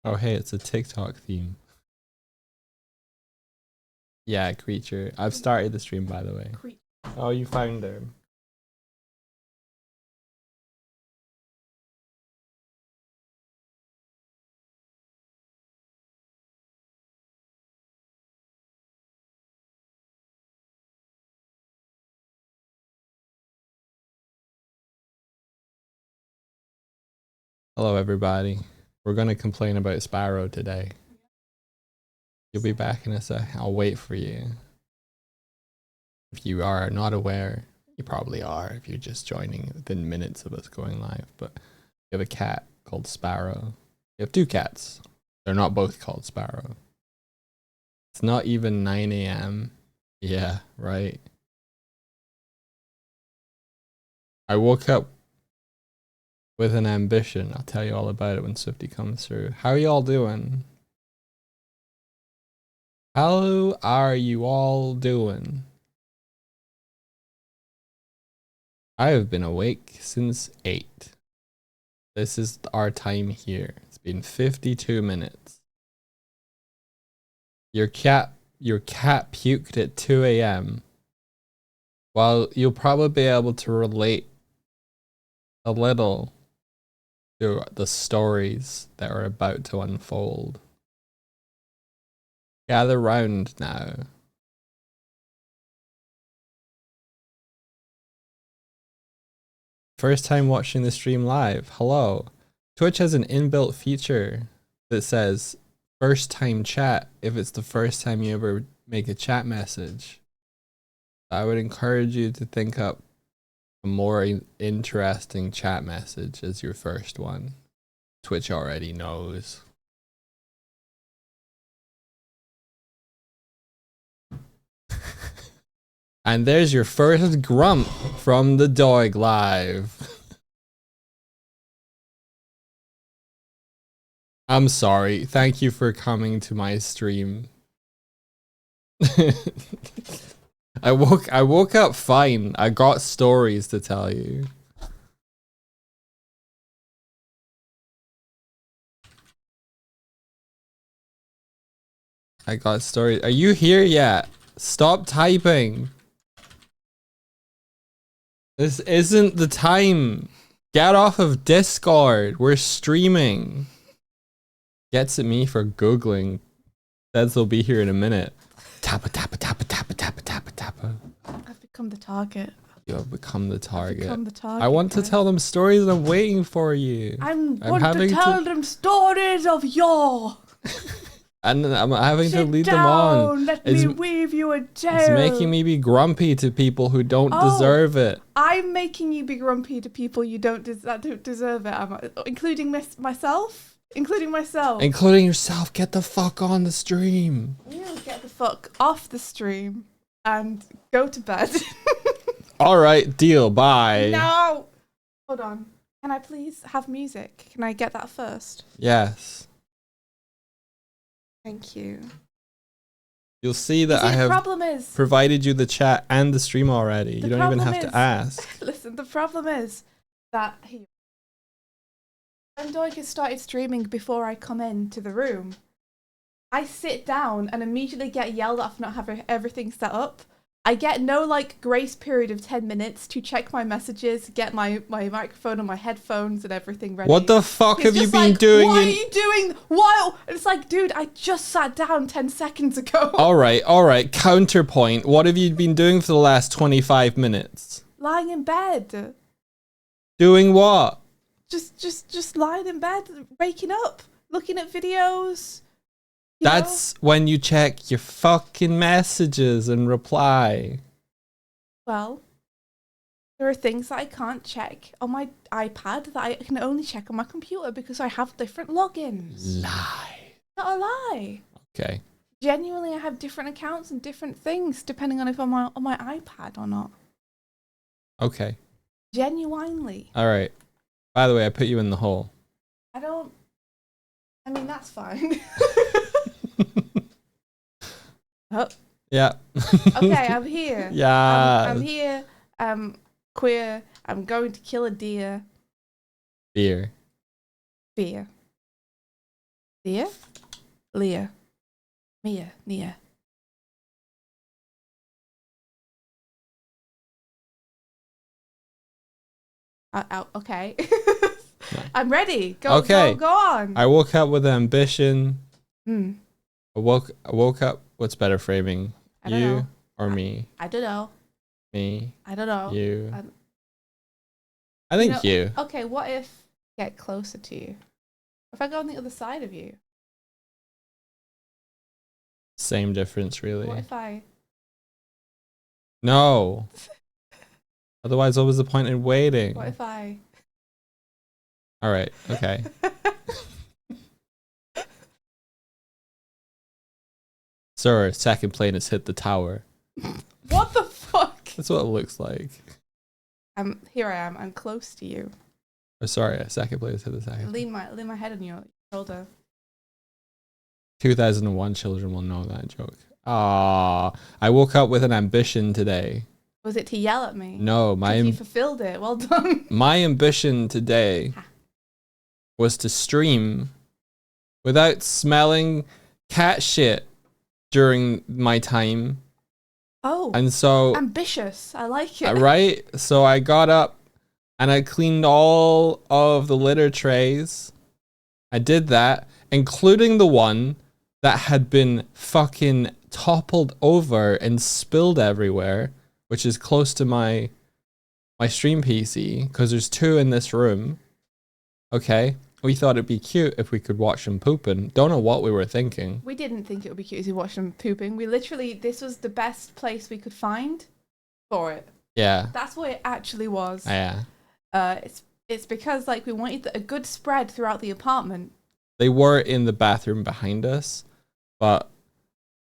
Oh, hey, it's a TikTok theme. Yeah, creature. I've started the stream, by the way. Oh, you found her. Hello, everybody. We're going to complain about Sparrow today. You'll be back in a sec. I'll wait for you. If you are not aware, you probably are if you're just joining within minutes of us going live. But you have a cat called Sparrow. You have two cats. They're not both called Sparrow. It's not even 9 a.m. Yeah, right. I woke up with an ambition. I'll tell you all about it when Swifty comes through. How are y'all doing? How are you all doing? I have been awake since 8. This is our time here. It's been 52 minutes. Your cat puked at 2 a.m. Well, you'll probably be able to relate a little to the stories that are about to unfold. Gather round now. First time watching the stream live. Hello. Twitch has an inbuilt feature that says first time chat if it's the first time you ever make a chat message. I would encourage you to think up a more interesting chat message as your first one. Twitch already knows. And there's your first grump from the dog live. I'm sorry. Thank you for coming to my stream. I woke up fine. I got stories to tell you. I got stories. Are you here yet? Stop typing. This isn't the time. Get off of Discord. We're streaming. Gets at me for Googling. Says they'll be here in a minute. Tappa, tappa, tappa, tappa, tappa, tappa, tappa. I've become the target. You have become the target. I want to tell them stories. I'm waiting for you. I want to tell them stories of yore. And I'm having to lead down, them on. Let me weave you a tale. It's making me be grumpy to people who don't deserve it. I'm making you be grumpy to people you don't deserve it, including myself? Including myself. Including yourself. Get the fuck on the stream. You get the fuck off the stream and go to bed. Alright, deal. Bye. No! Hold on. Can I please have music? Can I get that first? Yes. Thank you. You'll see that I have provided you the chat and the stream already. You don't even have to ask. Listen, the problem is that when Doig started streaming before I come into the room, I sit down and immediately get yelled at for not having everything set up. I get no grace period of 10 minutes to check my messages, get my microphone and my headphones and everything ready. What the fuck have you been doing? What are you doing? Why? It's like, dude, I just sat down 10 seconds ago. All right. Counterpoint. What have you been doing for the last 25 minutes? Lying in bed. Doing what? Just lying in bed, waking up, looking at videos. That's when you check your fucking messages and reply. Well, there are things that I can't check on my iPad that I can only check on my computer because I have different logins. Lie. Not a lie. Okay. Genuinely, I have different accounts and different things depending on if I'm on my iPad or not. Okay. Genuinely. All right. By the way, I put you in the hole. I mean, that's fine. Oh. Yeah. Okay, I'm here. Yeah. I'm here. I'm queer. I'm going to kill a deer. Beer. Leah? Leah. Mia. Nia. Okay. I'm ready. Go, Okay. go on. I woke up with ambition. Hmm. I woke up. What's better framing? I don't You know. or me? I don't know. Me. I don't know. You. Um, I think you. Okay, what if I get closer to you? If I go on the other side of you? Same difference, really. What if I... No. Otherwise, what was the point in waiting? What if I... All right. Okay. Sir, second plane has hit the tower. What the fuck? That's what it looks like. Here I am. I'm close to you. Oh, sorry, a second plane has hit the tower. Lean my head on your shoulder. 2001 children will know that joke. Ah, I woke up with an ambition today. Was it to yell at me? No, You fulfilled it. Well done. my ambition today was to stream without smelling cat shit during my time. Oh, And so, ambitious. I like it. right? So I got up and I cleaned all of the litter trays. I did that, including the one that had been fucking toppled over and spilled everywhere, which is close to my stream PC, because there's two in this room. Okay, we thought it'd be cute if we could watch them pooping. Don't know what we were thinking. We didn't think it would be cute as we watched them pooping. This was the best place we could find for it. Yeah. That's what it actually was. Yeah. It's because like we wanted a good spread throughout the apartment. They were in the bathroom behind us, but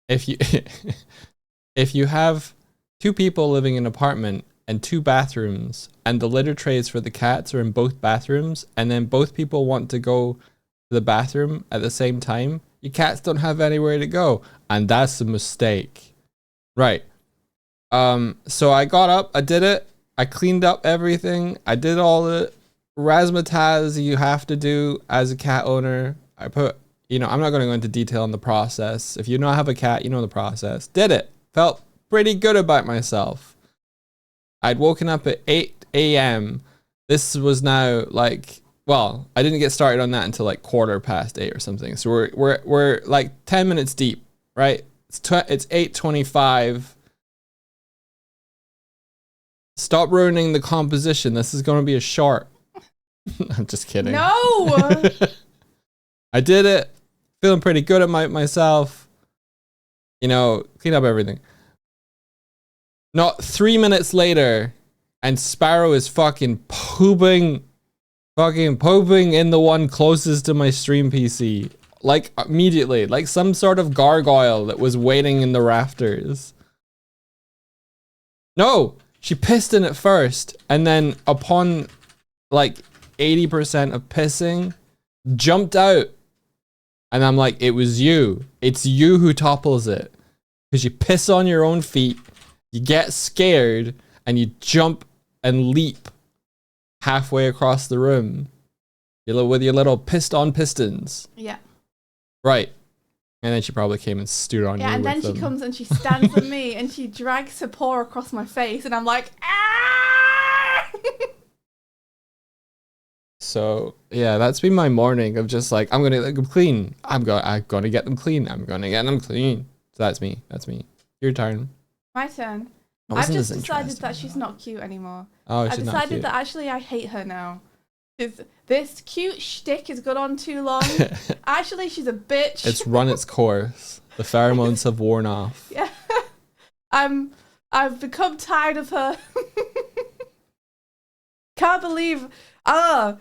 if you if you have two people living in an apartment and two bathrooms and the litter trays for the cats are in both bathrooms and then both people want to go to the bathroom at the same time, your cats don't have anywhere to go, and that's a mistake. Right. So I got up, I did it, I cleaned up everything, I did all the razzmatazz you have to do as a cat owner. I put, I'm not going to go into detail on the process. If you don't have a cat, you know the process. Did it. Felt pretty good about myself. I'd woken up at 8 a.m. This was now like, well, I didn't get started on that until like 8:15 or something. So we're like 10 minutes deep, right? It's 8:25. Stop ruining the composition. This is going to be a short. I'm just kidding. No. I did it. Feeling pretty good at myself. Clean up everything. Not 3 minutes later, and Sparrow is fucking pooping in the one closest to my stream PC. Like, immediately. Like some sort of gargoyle that was waiting in the rafters. No! She pissed in it first, and then upon, like, 80% of pissing, jumped out. And I'm like, it was you. It's you who topples it. Because you piss on your own feet, you get scared, and you jump and leap halfway across the room. With your little pissed on pistons. Yeah. Right. And then she probably came and stood on you. Yeah, and then she comes and she stands on me and she drags her paw across my face, and I'm like, ah! So yeah, that's been my morning of just like, I'm gonna get them clean. I'm gonna get them clean. I'm gonna get them clean. So that's me. Your turn. My turn. That I've wasn't just as decided interesting. that she's not cute anymore. Oh, I've she's not decided cute. that actually I hate her now. This cute shtick has gone on too long. Actually, she's a bitch. It's run its course. The pheromones have worn off. Yeah. I've become tired of her. Can't believe I'm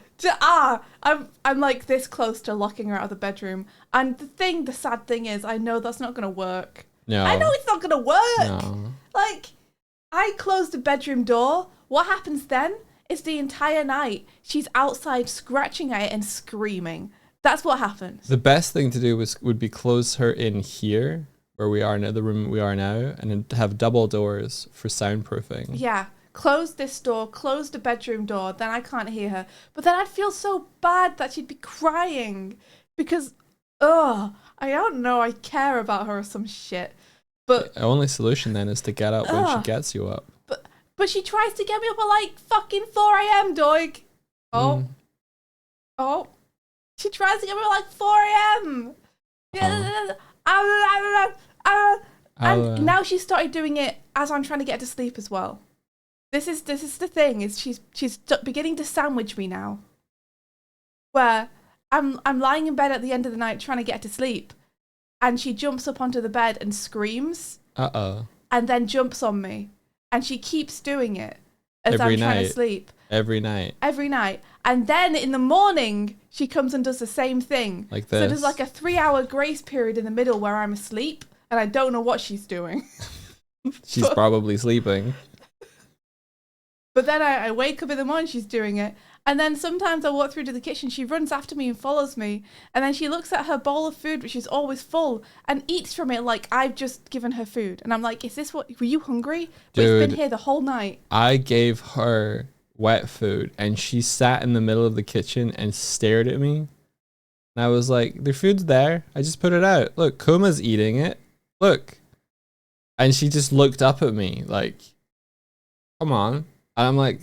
like this close to locking her out of the bedroom. And the sad thing is, I know that's not gonna work. No. I know it's not gonna work. No. Like, I closed the bedroom door. What happens then? It's the entire night she's outside scratching at it and screaming. That's what happens. The best thing to do would be close her in here, where we are now, the room we are now, and then have double doors for soundproofing. Yeah. Close this door, close the bedroom door, then I can't hear her. But then I'd feel so bad that she'd be crying because ugh, I don't know. I care about her or some shit. But The only solution then is to get up when she ugh, gets you up. but she tries to get me up at like fucking 4 a.m. Dog. Oh, Mm. oh, she tries to get me up at like 4 a.m. I'll, And now she started doing it as I'm trying to get to sleep as well. This is the thing, is she's beginning to sandwich me now. Where I'm lying in bed at the end of the night trying to get to sleep, and she jumps up onto the bed and screams, uh-oh. and then jumps on me, and she keeps doing it as Every I'm trying to night. sleep. Every night. Every night. And then in the morning, she comes and does the same thing. Like So this. there's like a 3-hour grace period in the middle where I'm asleep, and I don't know what she's doing. She's probably sleeping. But then I wake up in the morning, she's doing it. And then sometimes I walk through to the kitchen, she runs after me and follows me. And then she looks at her bowl of food, which is always full, and eats from it like I've just given her food. And I'm like, is this what, were you hungry? But it's been Dude. here the whole night. I gave her wet food and she sat in the middle of the kitchen and stared at me. And I was like, the food's there. I just put it out. Look, Kuma's eating it. Look. And she just looked up at me like, come on. And I'm like,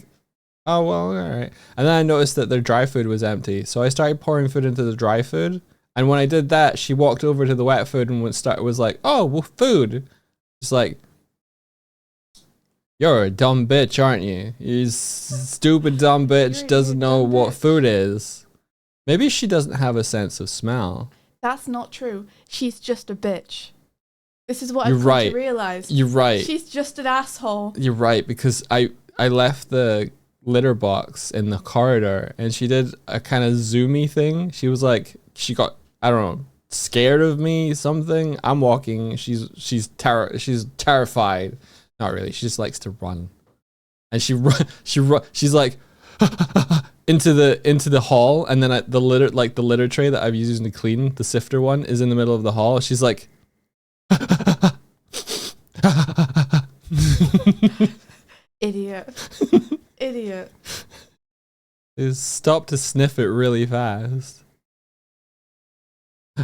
oh, well, all right. And then I noticed that their dry food was empty. So I started pouring food into the dry food. And when I did that, she walked over to the wet food and was like, oh, well, food. Just like, you're a dumb bitch, aren't you? You stupid dumb bitch doesn't know what food is. Maybe she doesn't have a sense of smell. That's not true. She's just a bitch. This is what You're I've come right. to realize. You're right. She's just an asshole. You're right, because I left the litter box in the corridor and she did a kind of zoomy thing. She was like, she got, I don't know, scared of me, something. I'm walking. She's terrified. Not really. She just likes to run. And she's like into the hall, and then the litter tray that I've used to clean, the sifter one, is in the middle of the hall. She's like Idiot. Idiot. Stop to sniff it really fast.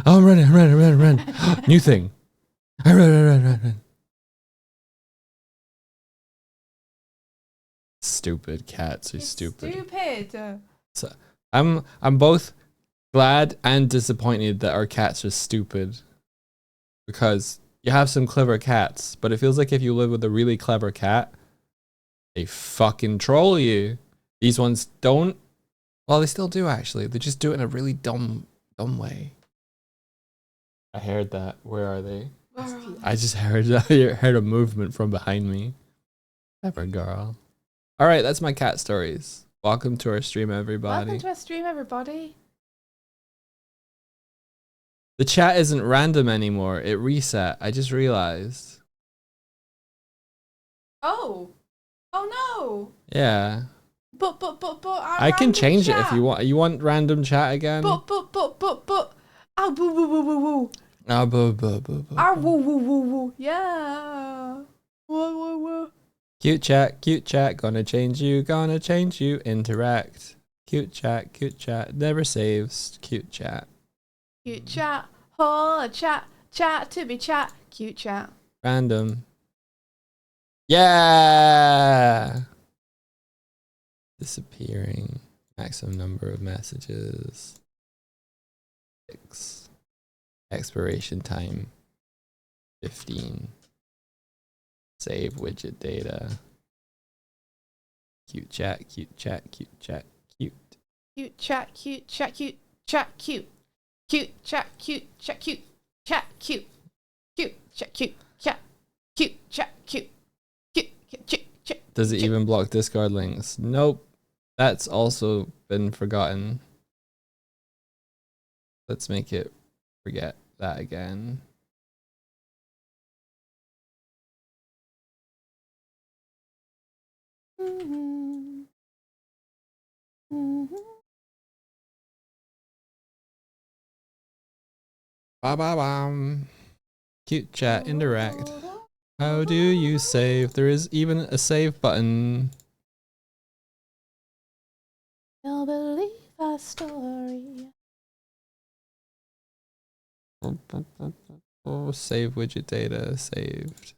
Oh, I'm running. New thing. Run. Stupid cats are It's stupid. Stupid. So I'm both glad and disappointed that our cats are stupid, because you have some clever cats, but it feels like if you live with a really clever cat, they fucking troll you. These ones don't. Well, they still do actually. They just do it in a really dumb way. I heard that. Where are they? I just heard a movement from behind me. Clever girl. All right, that's my cat stories. Welcome to our stream, everybody. Welcome to our stream, everybody. The chat isn't random anymore. It reset. I just realized. Oh no. Yeah. But I can change it if you want. You want random chat again? But ah boo boo boo boo boo. Ah, boo. Ah woo woo woo woo. Yeah. Woo. Cute chat. Gonna change you. Interact. Cute chat. Never saves. Cute chat. Cute chat. Oh, chat to be chat. Cute chat. Random. Yeah. Disappearing. Maximum number of messages. 6. Expiration time. 15. Save widget data. Cute chat. Cute chat. Cute chat. Cute chat. Cute chat. Cute chat. Cute chat. Cute chat. Cute. Does it even block Discord links? Nope. That's also been forgotten. Let's make it forget that again. Ba-ba-bam. Cute chat, interact. How do you save? There is even a save button. You'll believe our story. Oh, save widget data saved.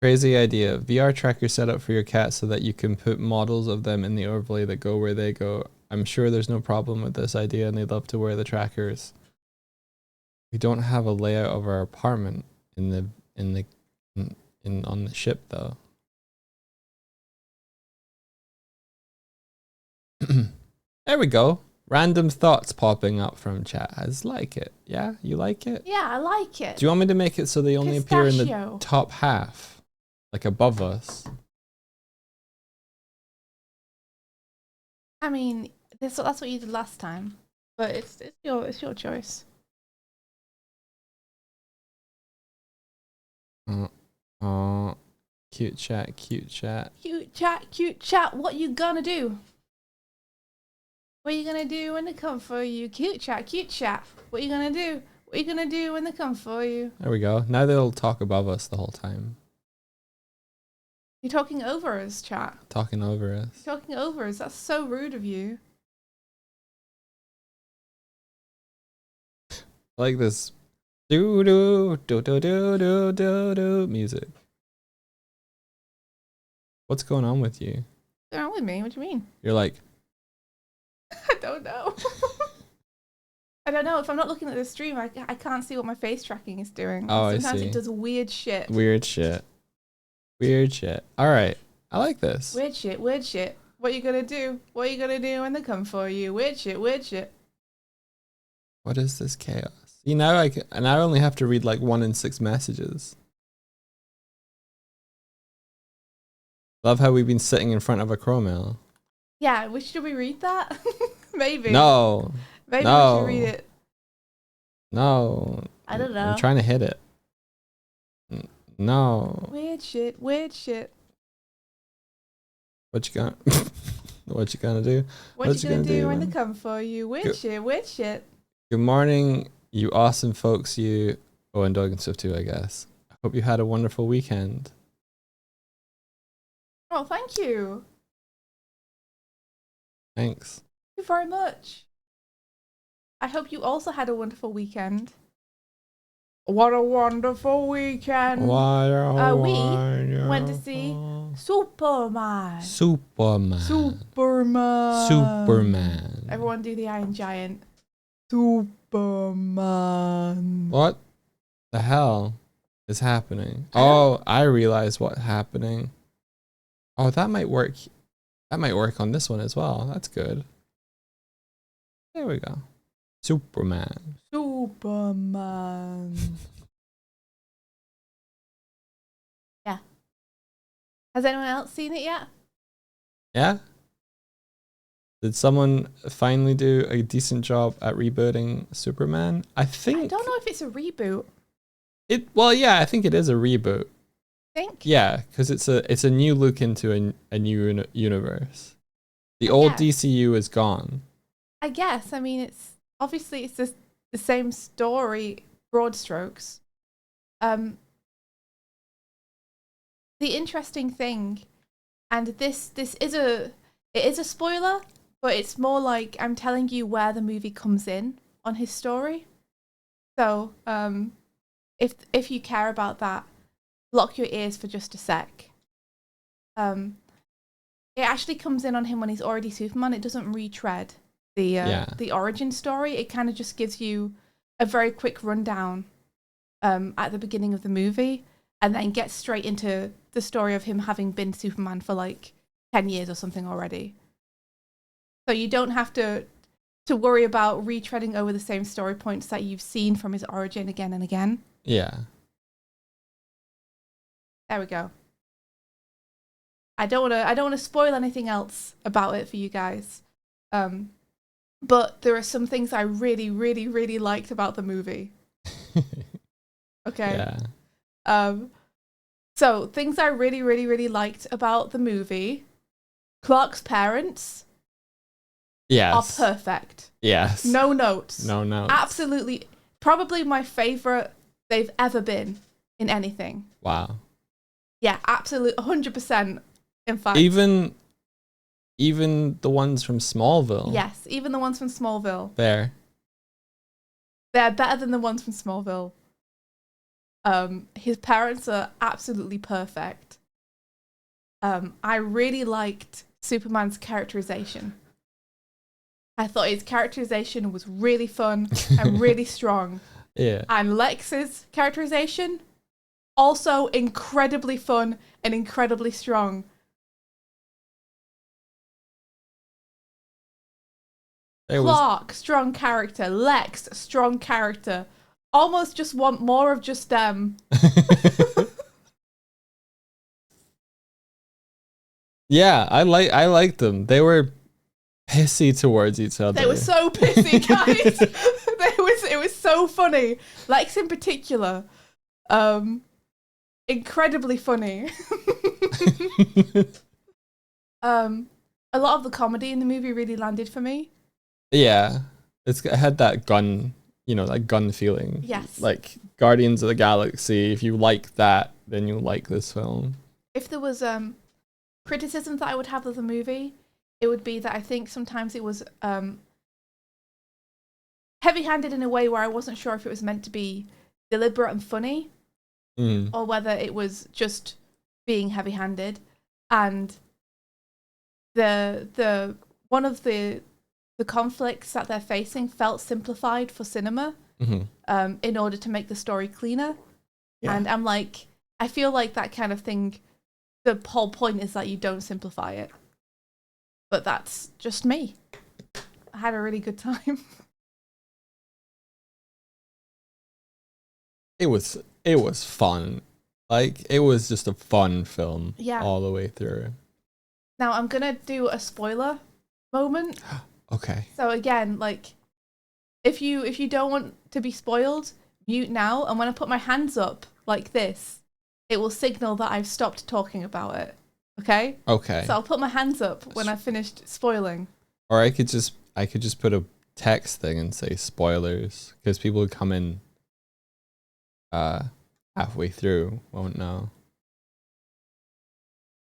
Crazy idea. VR tracker set up for your cat so that you can put models of them in the overlay that go where they go. I'm sure there's no problem with this idea and they'd love to wear the trackers. We don't have a layout of our apartment on the ship though. There we go. Random thoughts popping up from chat. I just like it. Yeah, you like it? Yeah, I like it. Do you want me to make it so they only appear in the Pistachio. top half? Like above us? I mean, that's what you did last time, but it's your choice. Cute chat, cute chat. Cute chat, cute chat. What you gonna do? What you gonna do when they come for you? Cute chat, cute chat. What you gonna do? What you gonna do when they come for you? There we go. Now they'll talk above us the whole time. You're talking over us, chat. Talking over us. You're talking over us. That's so rude of you. I like this do do do do do do do do music. What's going on with you? What's wrong with me? What do you mean? You're like, I don't know. I don't know. If I'm not looking at the stream, I can't see what my face tracking is doing. Oh, I Sometimes see. it does weird shit. weird shit. Weird shit. All right. I like this. Weird shit, weird shit. What you gonna do? What you gonna do when they come for you? Weird shit, weird shit. What is this chaos? You know, and I only have to read like 1 in 6 messages. Love how we've been sitting in front of a Chromel. Yeah, should we read that? Maybe. No. Maybe no. we should read it. No. I don't know. I'm trying to hit it. No. Weird shit, weird shit. What you gonna What you gonna do? What you gonna do when man? they come for you? Weird shit, weird shit. Good morning, you awesome folks, you. Oh, and Dog and Swift too, I guess. I hope you had a wonderful weekend. Oh, thank you. Thanks. Thank you very much. I hope you also had a wonderful weekend. What a wonderful weekend. We went to see Superman. Superman. Superman. Superman. Everyone do the Iron Giant. Superman. What the hell is happening? Oh, I realize what's happening. Oh, that might work. That might work on this one as well. That's good. There we go. Superman. Superman. Yeah. Has anyone else seen it yet? Yeah? Did someone finally do a decent job at rebooting Superman? I think I don't know if it's a reboot. well, yeah, I think it is a reboot. Think? Yeah, because it's a new look into a new universe. The old DCU is gone. I guess. I mean, it's just the same story, broad strokes. The interesting thing, and this is a spoiler, but it's more like I'm telling you where the movie comes in on his story. So, if you care about that, block your ears for just a sec. It actually comes in on him when he's already Superman. It doesn't retread the origin story. It kind of just gives you a very quick rundown at the beginning of the movie, and then gets straight into the story of him having been Superman for like 10 years or something already. So you don't have to worry about retreading over the same story points that you've seen from his origin again and again. Yeah. There we go. I don't want to spoil anything else about it for you guys. But there are some things I really, really, really liked about the movie. Okay. Yeah. So things I really, really, really liked about the movie. Clark's parents Yes. are perfect. Yes. No notes. No notes. Absolutely. Probably my favorite they've ever been. in anything. Wow. Yeah, absolutely, 100%. In fact, Even the ones from Smallville. yes, even the ones from Smallville, There. they're better than the ones from Smallville. His parents are absolutely perfect. I really liked Superman's characterization. I thought his characterization was really fun and really strong. Yeah. And Lex's characterization, also incredibly fun and incredibly strong. Clark, strong character. Lex, strong character. Almost just want more of just them. Yeah, I liked them. They were pissy towards each other. They were so pissy, guys. It was so funny. Lex in particular, incredibly funny. A lot of the comedy in the movie really landed for me. Yeah, it had that gun, that gun feeling. Yes. Like Guardians of the Galaxy. If you like that, then you like this film. If there was criticism that I would have of the movie, it would be that I think sometimes it was heavy-handed in a way where I wasn't sure if it was meant to be deliberate and funny, or whether it was just being heavy-handed. And the one of the conflicts that they're facing felt simplified for cinema, in order to make the story cleaner. Yeah. And I'm like, I feel like that kind of thing, the whole point is that you don't simplify it. But that's just me. I had a really good time. It was fun. Like, it was just a fun film. Yeah. All the way through. Now I'm gonna do a spoiler moment. Okay. So again, like, if you don't want to be spoiled, mute now. And when I put my hands up like this, it will signal that I've stopped talking about it. Okay? Okay. So I'll put my hands up when I've finished spoiling. Or I could just put a text thing and say spoilers, because people who come in halfway through won't know.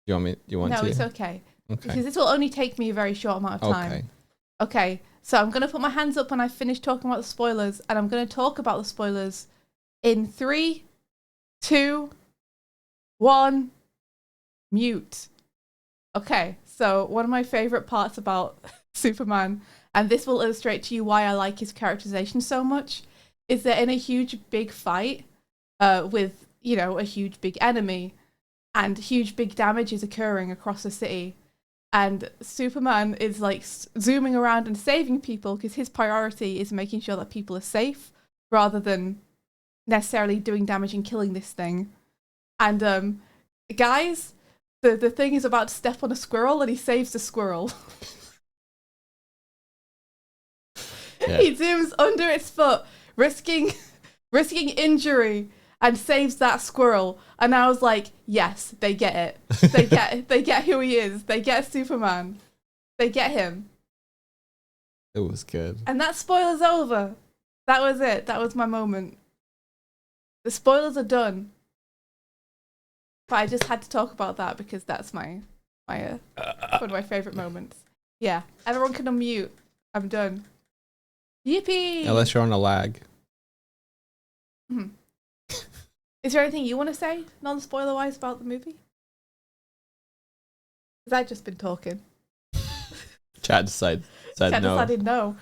Do you want No, to? it's okay. Okay. Because this will only take me a very short amount of time. Okay. Okay, so I'm going to put my hands up when I finish talking about the spoilers, and I'm going to talk about the spoilers in 3, 2, 1, mute. Okay, so one of my favourite parts about Superman, and this will illustrate to you why I like his characterization so much, is that in a huge big fight with, a huge big enemy, and huge big damage is occurring across the city, and Superman is like zooming around and saving people because his priority is making sure that people are safe rather than necessarily doing damage and killing this thing. And guys, the thing is about to step on a squirrel and he saves the squirrel. Yeah. He zooms under its foot, risking injury, and saves that squirrel. And I was like, yes, they get it. They get who he is. They get Superman. They get him. It was good. And that spoiler's over. That was it. That was my moment. The spoilers are done. But I just had to talk about that because that's my one of my favourite moments. Yeah. Everyone can unmute. I'm done. Yippee! Unless you're on a lag. Mhm. Is there anything you want to say, non-spoiler wise, about the movie? Because I've just been talking. Chad said Chad no. decided no.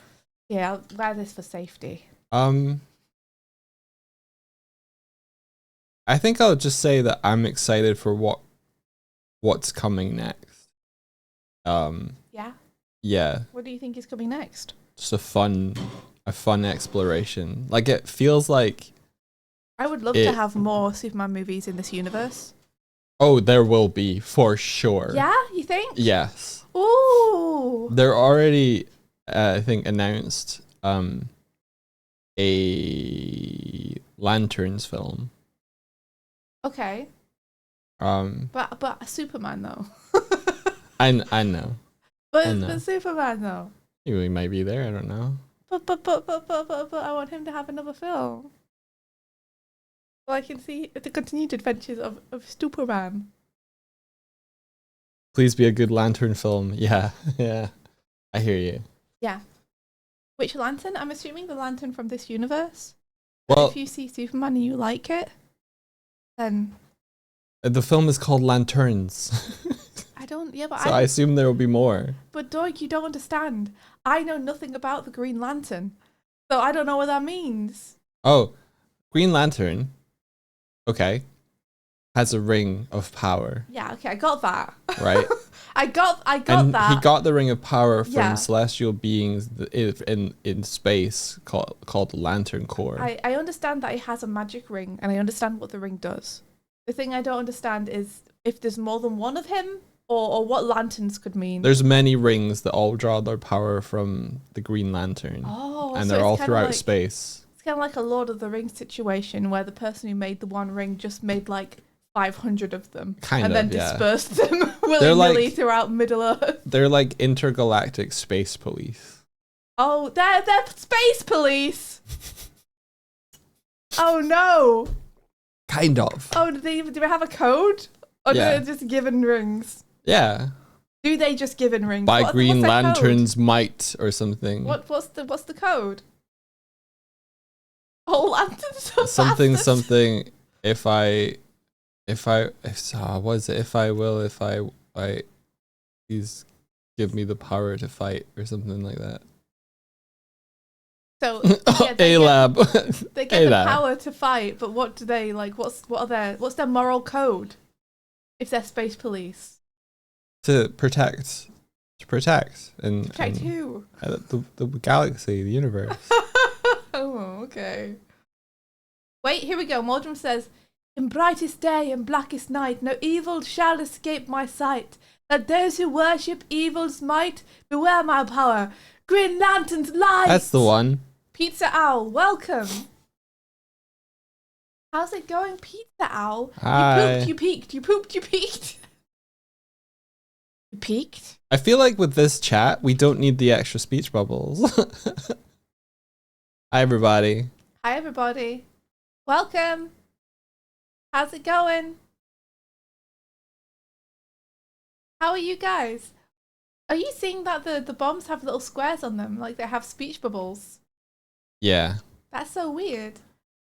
Yeah, I'll wear this for safety. I think I'll just say that I'm excited for what's coming next. Yeah? Yeah, What do you think is coming next? just a fun exploration. Like, it feels like, I would love to have more Superman movies in this universe. oh, there will be for sure. Yeah, you think? Yes. Ooh. They're already, I think, announced a Lanterns film. Okay. But Superman though. I know. I know. But Superman though. He might be there. I don't know. But I want him to have another film. I can see the continued adventures of Superman. Please be a good lantern film. Yeah, yeah. I hear you. Yeah. Which lantern? I'm assuming the lantern from this universe. Well, If you see Superman and you like it, then the film is called Lanterns. I don't. Yeah, but So I assume there will be more. But Doig, you don't understand. I know nothing about the Green Lantern, so I don't know what that means. Oh, Green Lantern. Okay. Has a ring of power, Yeah, okay, I got that. right? I got And that. he got the ring of power from Yeah. celestial beings in space called Lantern Corps. I understand that he has a magic ring, and I understand what the ring does. The thing I don't understand is if there's more than one of him, or what lanterns could mean. There's many rings that all draw their power from the Green Lantern. Oh, And so they're it's all kinda throughout like, space. It's kind of like a Lord of the Rings situation where the person who made the one ring just made like 500 of them Kind and of, then yeah. dispersed them willy-nilly like- throughout Middle Earth. They're like intergalactic space police. Oh, they're space police. Oh no. Kind of. Oh, do they have a code? Or Yeah. do they just given rings? Yeah. Do they just given rings? By Green what's their code? Lantern's might or something. What's the code? Oh, lanterns are Something bastards. something. If I what is it? If I please give me the power to fight or something like that. So yeah, A lab. they get the lab. power to fight, but what do they like? What's their moral code? If they're space police, to protect and protect who? the galaxy, the universe. Oh, okay. Wait, here we go. Mordrum says, "In brightest day and blackest night, no evil shall escape my sight. Let those who worship evil's might beware my power. Green Lantern's light." That's the one. Pizza Owl, welcome. How's it going, Pizza Owl? Hi. You peaked. You peaked. You peaked? I feel like with this chat, we don't need the extra speech bubbles. Hi, everybody. Hi, everybody. Welcome. How's it going? How are you guys? Are you seeing that the bombs have little squares on them, like they have speech bubbles? Yeah. That's so weird.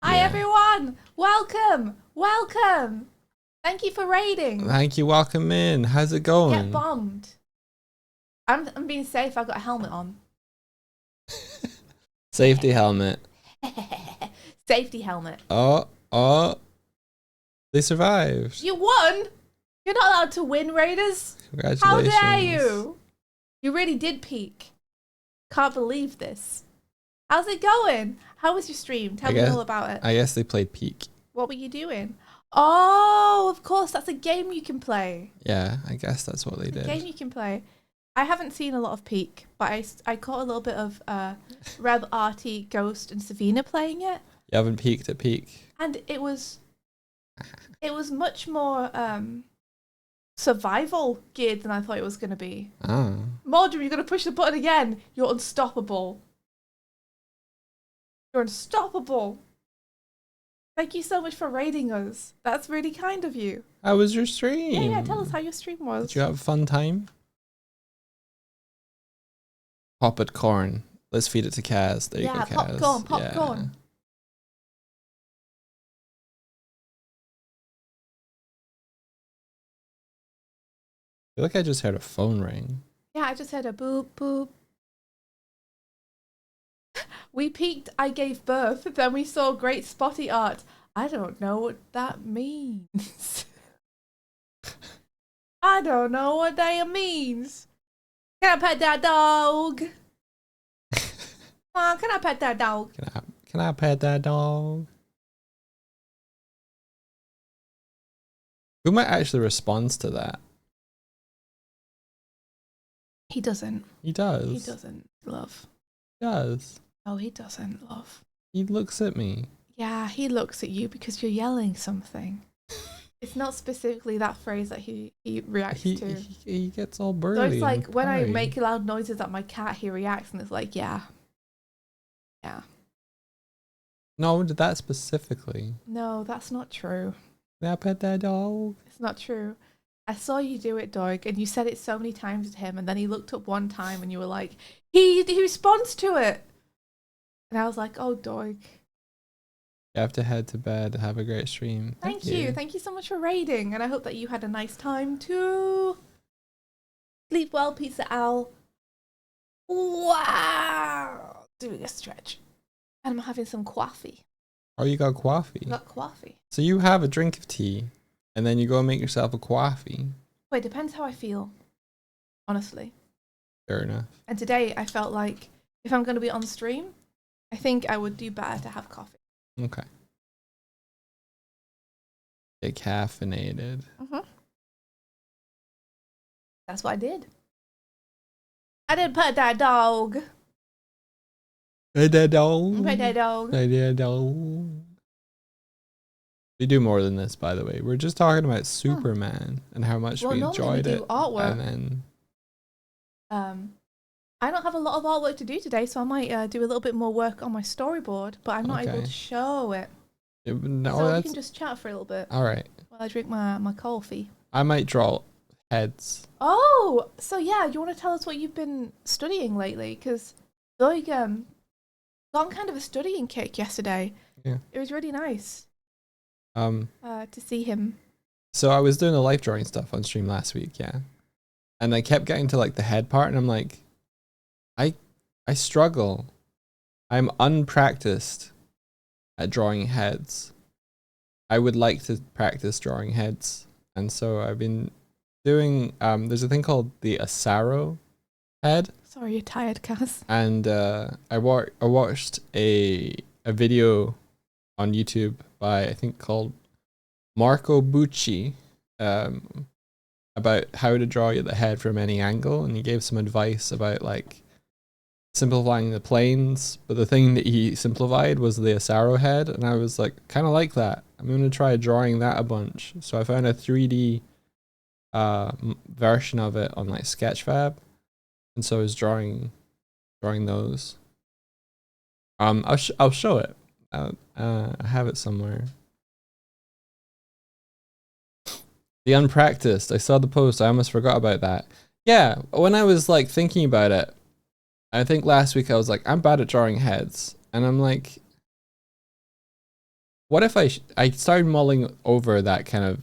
Hi, Yeah. everyone. Welcome. Welcome. Thank you for raiding. Thank you. Welcome in. How's it going? Get bombed. I'm being safe. I've got a helmet on. Safety helmet. Safety helmet. Oh. They survived. You won? You're not allowed to win, Raiders. How Congratulations. dare you? You really did peak. Can't believe this. How's it going? How was your stream? Tell me all about it. I guess they played Peak. What were you doing? Oh, of course, that's a game you can play. Yeah, I guess that's what they A did. game you can play. I haven't seen a lot of Peak, but I caught a little bit of Reb, Artie, Ghost, and Savina playing it, You haven't peaked at Peak. and it was much more survival geared than I thought it was going to be. Ah. Mordrum, you're going to push the button again. You're unstoppable. You're unstoppable. Thank you so much for raiding us. That's really kind of you. How was your stream? Yeah, tell us how your stream was. Did you have a fun time? Pop it corn. Let's feed it to Kaz. There you go, Yeah, Kaz. popcorn. I feel like I just heard a phone ring. Yeah, I just heard a boop, boop. We peaked, I gave birth, then we saw great spotty art. I don't know what that means. I don't know what that means. Can I pet that dog? Can I pet that dog? Can I pet that dog? Who might actually respond to that? He doesn't. He does. He doesn't love. He does. No, he doesn't love. He looks at me. Yeah, he looks at you because you're yelling something. It's not specifically that phrase that he reacts to. He gets all burly. So it's like and when I cry. make loud noises at my cat, he reacts and it's like, yeah. Yeah. No, that specifically. No, that's not true. Can I pet that dog? It's not true. I saw you do it, Doig, and you said it so many times to him, and then he looked up one time and you were like, he responds to it. And I was like, oh, Doig. You have to head to bed. Have a great stream. Thank you. Thank you so much for raiding, and I hope that you had a nice time too. Sleep well, Pizza Owl. Wow. Doing a stretch. And I'm having some coffee. Oh, you got coffee. I got coffee. So you have a drink of tea, and then you go and make yourself a coffee. Wait, depends how I feel. Honestly. Fair enough. And today I felt like if I'm going to be on stream, I think I would do better to have coffee. Okay. Get caffeinated. That's what I did. I did pet that dog. Pet that dog. Pet that dog. Pet that dog. We do more than this, by the way. We're just talking about Superman and how much we enjoyed we it. do artwork. And then I don't have a lot of artwork to do today, so I might do a little bit more work on my storyboard, but I'm not able to show it. No, so we can just chat for a little bit all right. while I drink my coffee. I might draw heads. Oh, so yeah, you want to tell us what you've been studying lately? Because Doig got on kind of a studying kick yesterday. Yeah. It was really nice to see him. So I was doing the life drawing stuff on stream last week, yeah. And I kept getting to like the head part, and I'm like, I struggle. I'm unpracticed at drawing heads. I would like to practice drawing heads. And so I've been doing, there's a thing called the Asaro head. Sorry, you're tired, Cass. And I watched a video on YouTube by, I think, called Marco Bucci, about how to draw the head from any angle. And he gave some advice about like simplifying the planes, but the thing that he simplified was the Asaro head, and I was like, kind of like that. I'm going to try drawing that a bunch. So I found a 3D version of it on like Sketchfab, and so I was drawing those. I'll show it. I have it somewhere. The unpracticed. I saw the post. I almost forgot about that. Yeah, when I was like thinking about it, I think last week I was like, I'm bad at drawing heads. And I'm like, what if I started mulling over that kind of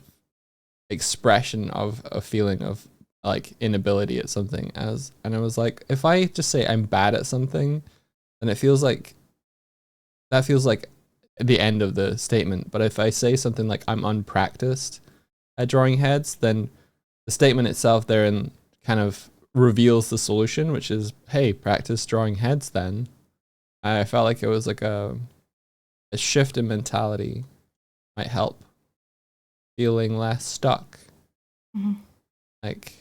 expression of a feeling of like inability at something and I was like, if I just say I'm bad at something, then it feels like the end of the statement. But if I say something like I'm unpracticed at drawing heads, then the statement itself therein kind of reveals the solution, which is, hey, practice drawing heads then. I felt like it was like a shift in mentality might help feeling less stuck. Mm-hmm. Like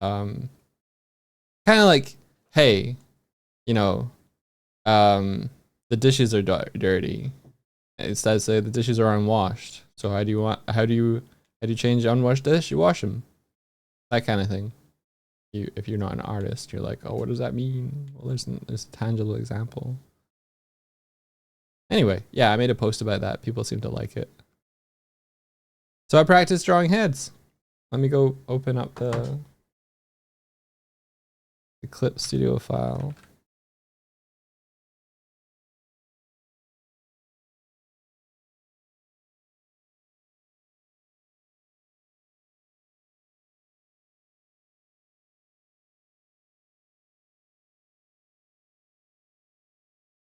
kind of like, hey, you know, the dishes are dirty. Instead say the dishes are unwashed. So how do you change the unwashed dish? You wash them. That kind of thing. If you're not an artist, you're like, oh, what does that mean? Well, there's a tangible example. Anyway, yeah, I made a post about that. People seem to like it. So I practiced drawing heads. Let me go open up the Clip Studio file.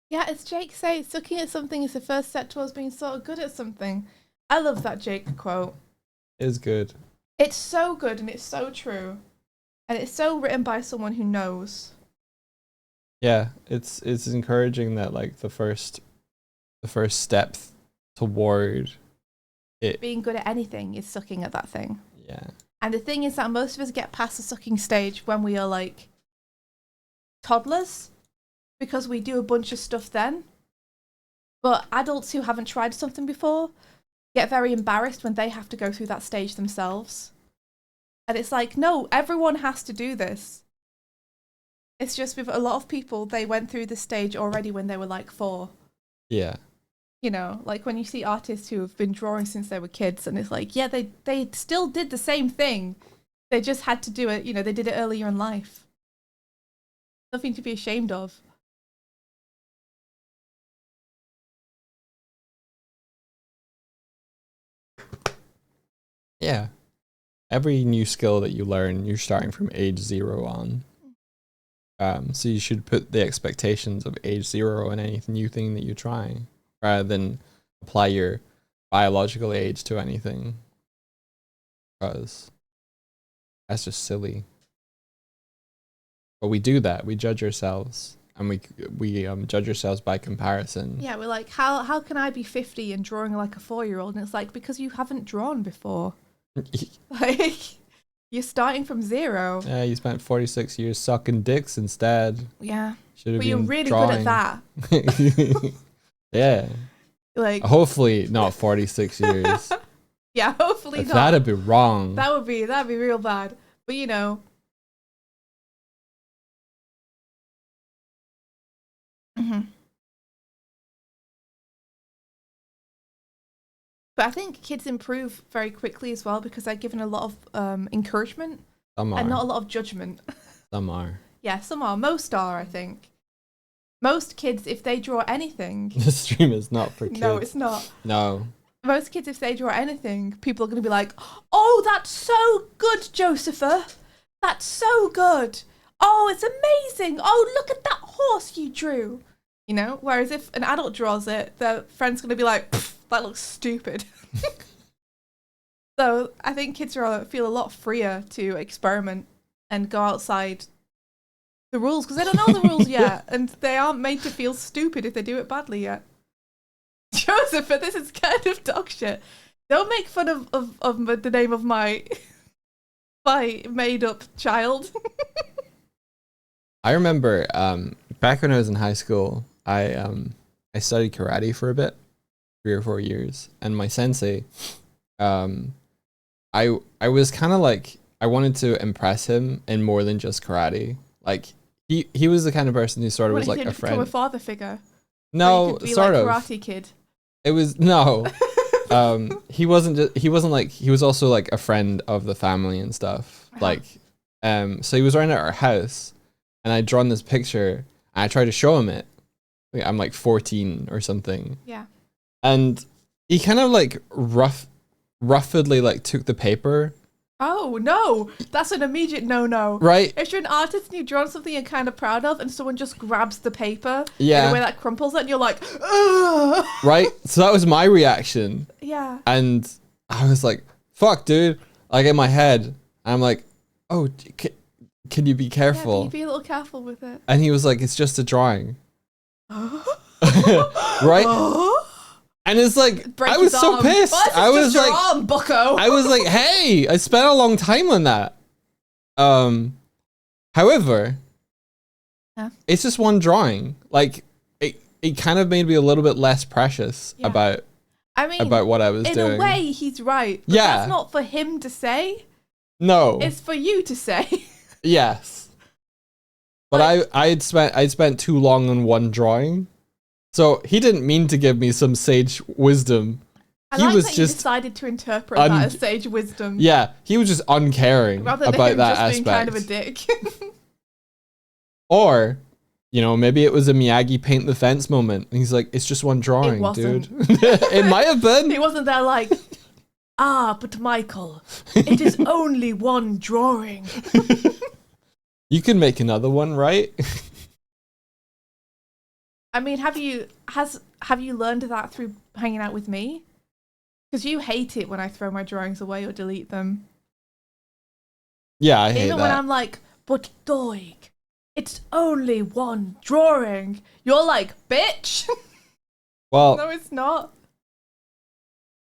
Yeah, as Jake says, sucking at something is the first step towards being sort of good at something. I love that Jake quote. It is good. It's so good and it's so true. And it's so written by someone who knows. Yeah, it's encouraging that like the first step toward it being good at anything is sucking at that thing. Yeah. And the thing is that most of us get past the sucking stage when we are like toddlers, because we do a bunch of stuff then. But adults who haven't tried something before get very embarrassed when they have to go through that stage themselves. And it's like, no, everyone has to do this. It's just with a lot of people, they went through this stage already when they were like 4. Yeah. You know, like when you see artists who have been drawing since they were kids, and it's like, yeah, they still did the same thing. They just had to do it. You know, they did it earlier in life. Nothing to be ashamed of. Yeah. Every new skill that you learn, you're starting from age 0 on. So you should put the expectations of age 0 on any new thing that you try, rather than apply your biological age to anything, because that's just silly. But we do that. We judge ourselves, and we judge ourselves by comparison. Yeah, we're like, how can I be 50 and drawing like a 4-year-old? And it's like, because you haven't drawn before. Like, you're starting from 0. Yeah, you spent 46 years sucking dicks instead. Yeah, Should have but been you're really drawing. good at that. Yeah. Like, Hopefully not 46 years. yeah, hopefully not. That'd be wrong. That'd be real bad. But you know. But I think kids improve very quickly as well because they're given a lot of encouragement Some are. and not a lot of judgment. Some are. Yeah, some are. Most are, I think. Most kids, if they draw anything... The stream is not for kids. No, it's not. No. Most kids, if they draw anything, people are going to be like, oh, that's so good, Josepha. That's so good. Oh, it's amazing. Oh, look at that horse you drew. You know? Whereas if an adult draws it, their friend's going to be like, that looks stupid. So I think kids feel a lot freer to experiment and go outside the rules because they don't know the rules yet, and they aren't made to feel stupid if they do it badly yet. Joseph, this is kind of dog shit. Don't make fun of the name of my made up child. I remember back when I was in high school, I studied karate for a bit, 3 or 4 years, and my sensei, I was kind of like, I wanted to impress him in more than just karate. Like he was the kind of person who sort of was like a friend. Become a father figure. No, could be sort like of. Karate Kid. It was no. He wasn't like, he was also like a friend of the family and stuff. Like, so he was around at our house, and I'd drawn this picture, and I tried to show him it. I'm like 14 or something. Yeah. And he kind of like roughly like took the paper. Oh no, that's an immediate no. Right? If you're an artist and you've drawn something you're kind of proud of, and someone just grabs the paper in Yeah. a way that crumples it, and you're like, ugh. Right? So that was my reaction. Yeah. And I was like, fuck, dude. Like in my head, I'm like, oh, can you be Yeah, careful? can you be a little careful with it? And he was like, it's just a drawing. Right? And it's like, Break I was his so arm. pissed. Well, this is I was just your like, arm, bucko. I was like, hey, I spent a long time on that. However, Yeah. it's just one drawing. Like, it kind of made me a little bit less precious Yeah. about I mean, what I was in doing. a way, he's right. But Yeah. that's not for him to say. No. It's for you to say. Yes. But Like- I'd spent too long on one drawing. So he didn't mean to give me some sage wisdom. I He like was that you just decided to interpret that as sage wisdom. Yeah, he was just uncaring Rather than about him that just aspect. being kind of a dick. Or, you know, maybe it was a Miyagi paint the fence moment. And he's like, it's just one drawing, wasn't. dude. It might have been. He wasn't there like, but Michael, it is only one drawing. You can make another one, right? I mean, have you learned that through hanging out with me? Because you hate it when I throw my drawings away or delete them. Yeah, I hate Even that. when I'm like, but Doig, it's only one drawing. You're like, bitch. Well, No, it's not.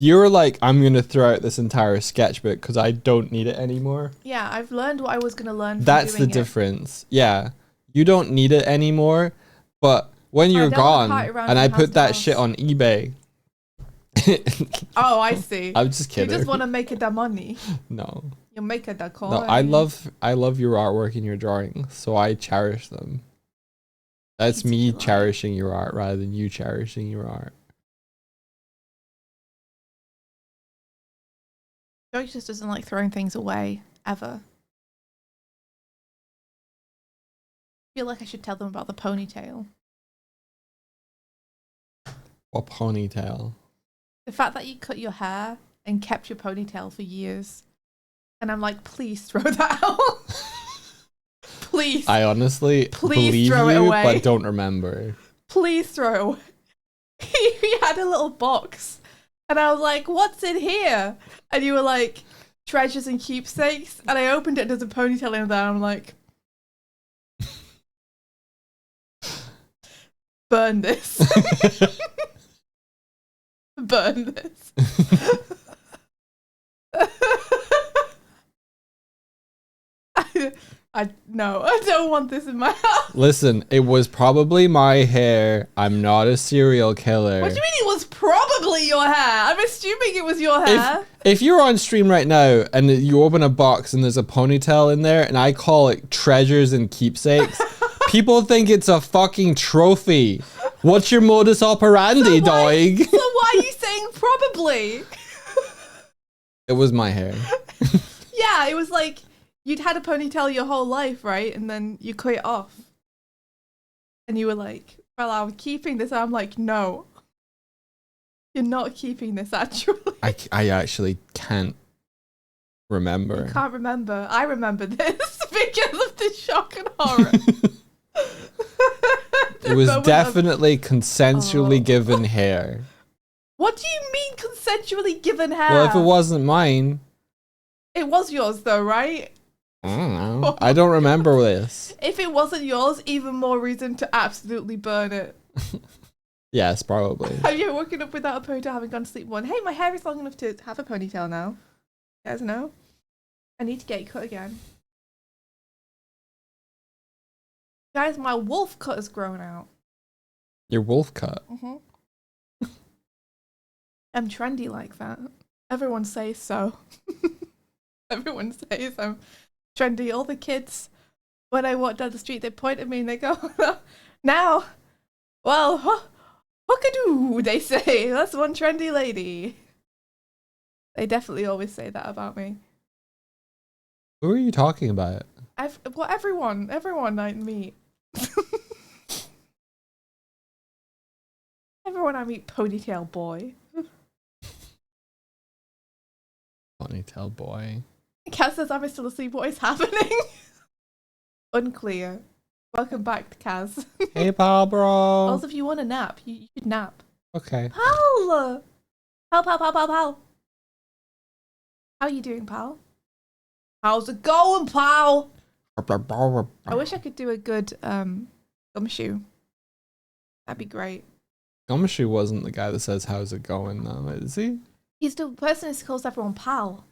you were like, I'm going to throw out this entire sketchbook because I don't need it anymore. Yeah, I've learned what I was going to learn from That's the doing it. difference. Yeah. You don't need it anymore, but when you're don't gone cart it around and from I house put to that house. shit on eBay. Oh, I see. I'm just You kidding. just want to make it that money. No. You make it that coin. No, I love your artwork and your drawings, so I cherish them. That's It's me cute art. cherishing your art rather than you cherishing your art. Joey just doesn't like throwing things away, ever. I feel like I should tell them about the ponytail. What ponytail? The fact that you cut your hair and kept your ponytail for years. And I'm like, please throw that out. Please. I honestly Please believe throw it you, away. but don't remember. Please throw it away. He had a little box. And I was like, what's in here? And you were like, treasures and keepsakes. And I opened it and there's a ponytail in there. And I'm like, burn this. Burn this. No, I don't want this in my house. Listen, it was probably my hair. I'm not a serial killer. What do you mean it was probably your hair? I'm assuming it was your hair. If you're on stream right now and you open a box and there's a ponytail in there and I call it treasures and keepsakes, people think it's a fucking trophy. What's your modus operandi, dog? So why are you saying probably? It was my hair. Yeah, it was like you'd had a ponytail your whole life, right? And then you cut it off. And you were like, well, I'm keeping this. I'm like, no. You're not keeping this, actually. I actually can't remember. I can't remember. I remember this because of the shock and horror. It was definitely consensually Oh. given hair. What do you mean consensually given hair? Well, if it wasn't mine, It was yours though, right? I don't know. I don't remember this. If it wasn't yours, even more reason to absolutely burn it. Yes, probably. Have you woken up without a ponytail, having gone to sleep one? Hey, my hair is long enough to have a ponytail now. You guys know? I need to get it cut again. Guys, my wolf cut has grown out. Your wolf cut. I'm trendy like that. Everyone says so. Everyone says I'm trendy. All the kids, when I walk down the street, they point at me and they go, now, well, hookadoo, they say. That's one trendy lady. They definitely always say that about me. Who are you talking about? Well, everyone I meet. Everyone I meet, ponytail boy. Ponytail boy. Kat says, I'm still asleep. What is happening? Unclear. Welcome back, Kaz. Hey, pal, bro. Also, if you want a nap, you should nap. Okay. Pal! Pal. How are you doing, pal? How's it going, pal? I wish I could do a good gumshoe. That'd be great. Gumshoe wasn't the guy that says, how's it going, though, is he? He's the person who calls everyone pal.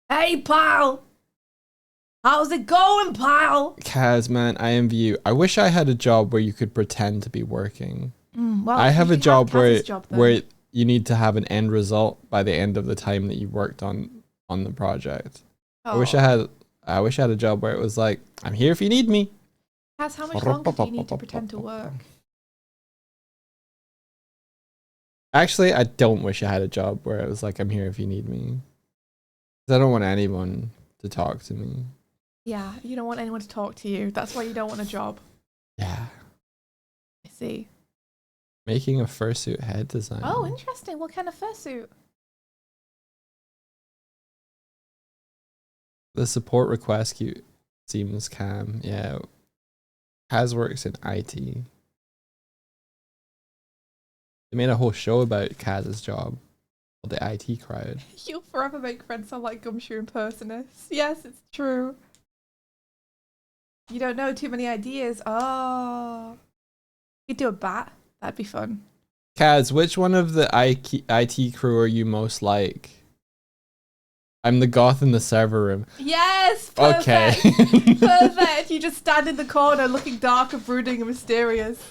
Hey, pal! How's it going, pal? Kaz, man, I envy you. I wish I had a job where you could pretend to be working. Well, I have a job Kaz's where you need to have an end result by the end of the time that you worked on the project. I wish I had a job where it was like, I'm here if you need me. Kaz, how much longer do you need to pretend to work? Actually, I don't wish I had a job where it was like, I'm here if you need me. 'Cause I don't want anyone to talk to me. Yeah, you don't want anyone to talk to you. That's why you don't want a job. Yeah. I see. Making a fursuit head design. Oh, interesting. What kind of fursuit? The support request queue seems cam. Yeah. Kaz works in IT. They made a whole show about Kaz's job. Called the IT crowd. You'll forever make friends sound like Gumshoe and Personus. Yes, it's true. You don't know too many ideas. Oh. You could do a bat. That'd be fun. Kaz, which one of the IT crew are you most like? I'm the goth in the server room. Yes! Perfect! Okay. Perfect! You just stand in the corner looking dark and brooding and mysterious.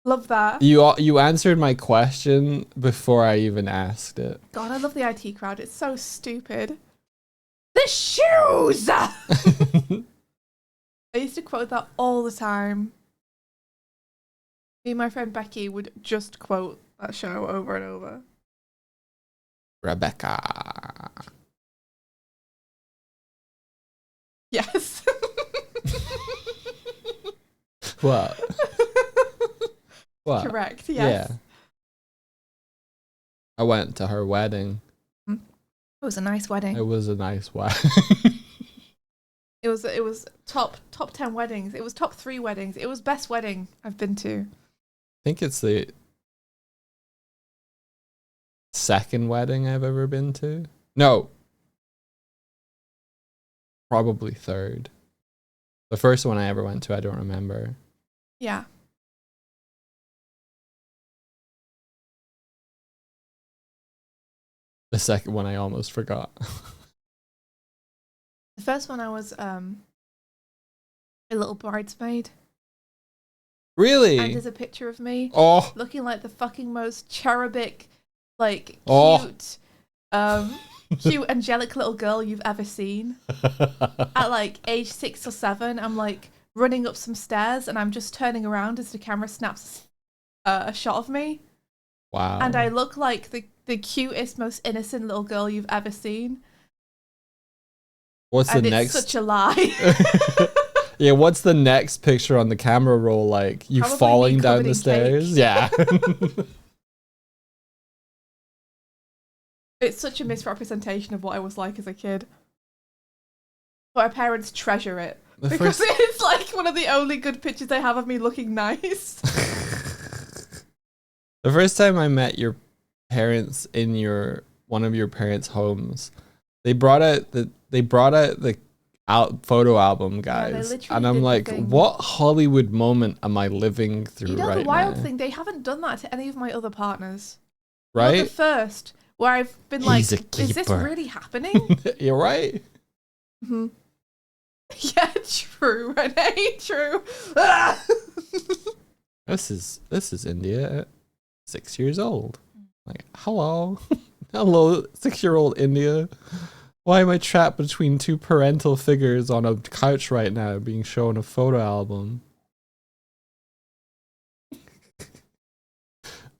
Love that. You answered my question before I even asked it. God, I love the IT crowd. It's so stupid. The shoes! I used to quote that all the time. Me and my friend Becky would just quote that show over and over. Rebecca. Yes. What? What? Correct. Yes. Yeah. I went to her wedding. It was a nice wedding. It was a nice wedding. It was top 10 weddings. It was top 3 weddings. It was best wedding I've been to. I think it's the second wedding I've ever been to. No. Probably third. The first one I ever went to, I don't remember. Yeah. The second one I almost forgot. The first one I was a little bridesmaid. Really? And there's a picture of me looking like the fucking most cherubic, like cute, cute angelic little girl you've ever seen. At like age 6 or 7, I'm like running up some stairs and I'm just turning around as the camera snaps a shot of me. Wow. And I look like the cutest, most innocent little girl you've ever seen. What's and the it's next? Such a lie. Yeah, what's the next picture on the camera roll like? You Probably falling me down covered the in stairs? cake. Yeah. It's such a misrepresentation of what I was like as a kid. But my parents treasure it. Because it's like one of the only good pictures they have of me looking nice. The first time I met your parents in one of your parents' homes, they brought out the photo album, guys, and I'm like, what Hollywood moment am I living through right now? You know the wild thing, they haven't done that to any of my other partners. Right? You're the first where I've been He's like, is this really happening? You're right. Mm-hmm. Yeah, true, Renee, true. This is India at 6 years old. Like, hello. Hello, 6-year-old India. Why am I trapped between two parental figures on a couch right now being shown a photo album?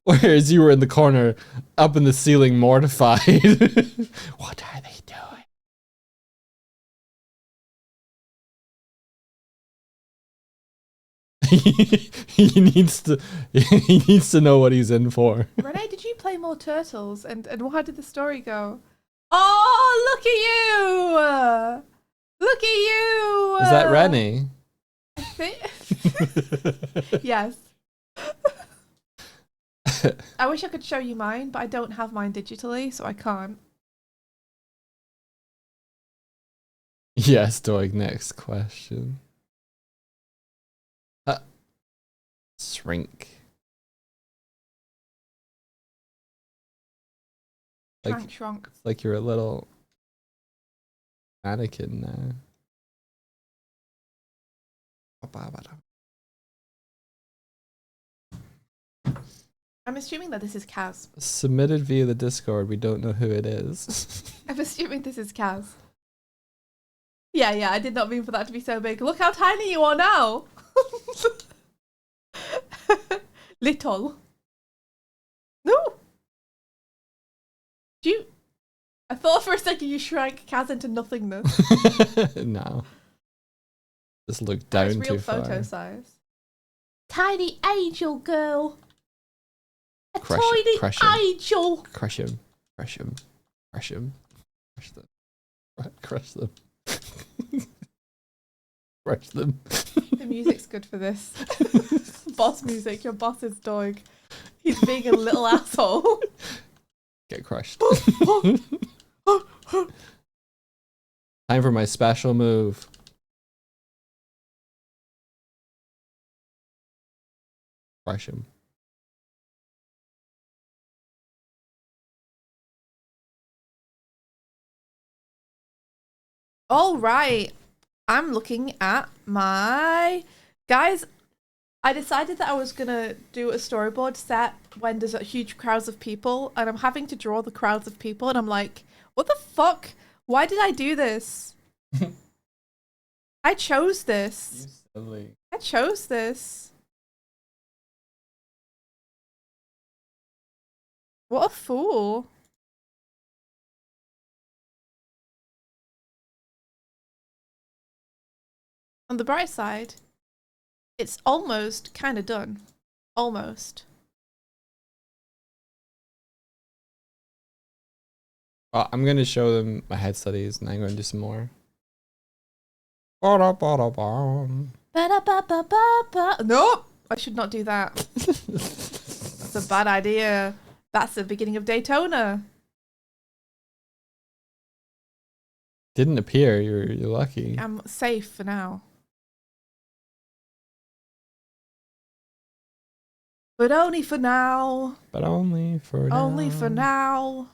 Whereas you were in the corner, up in the ceiling, mortified. What are they doing? He needs to know what he's in for. Renee, did you play more Turtles? And how did the story go? Oh, look at you! Look at you! Is that Rennie? I think. Yes. I wish I could show you mine, but I don't have mine digitally, so I can't. Yes, Doig, next question. Shrink. Shrunk. It's like you're a little mannequin now. I'm assuming that this is Kaz. Submitted via the Discord. We don't know who it is. I'm assuming this is Kaz. Yeah, I did not mean for that to be so big. Look how tiny you are now. Little. No. I thought for a second you shrank Kaz into nothingness. No. Just look down real too far. photo size. Tiny angel girl. A Crush tiny angel. Crush him. Crush him. Crush him. Crush them. Crush them. Crush them. The music's good for this. Boss music. Your boss is Doig. He's being a little asshole. Get crushed. Time for my special move. Crush him. All right. I'm looking at my... Guys, I decided that I was going to do a storyboard set when there's huge crowds of people, and I'm having to draw the crowds of people, and I'm like, what the fuck? Why did I do this? I chose this. You silly. I chose this. What a fool. On the bright side, it's almost kind of done. Almost. Well, I'm going to show them my head studies and I'm going to do some more. Ba-da-ba-da-bum. Ba-da-ba-ba-ba-ba. Nope! I should not do that. That's a bad idea. That's the beginning of Daytona. Didn't appear. You're lucky. I'm safe for now. But only for now. But only for now. Only for now.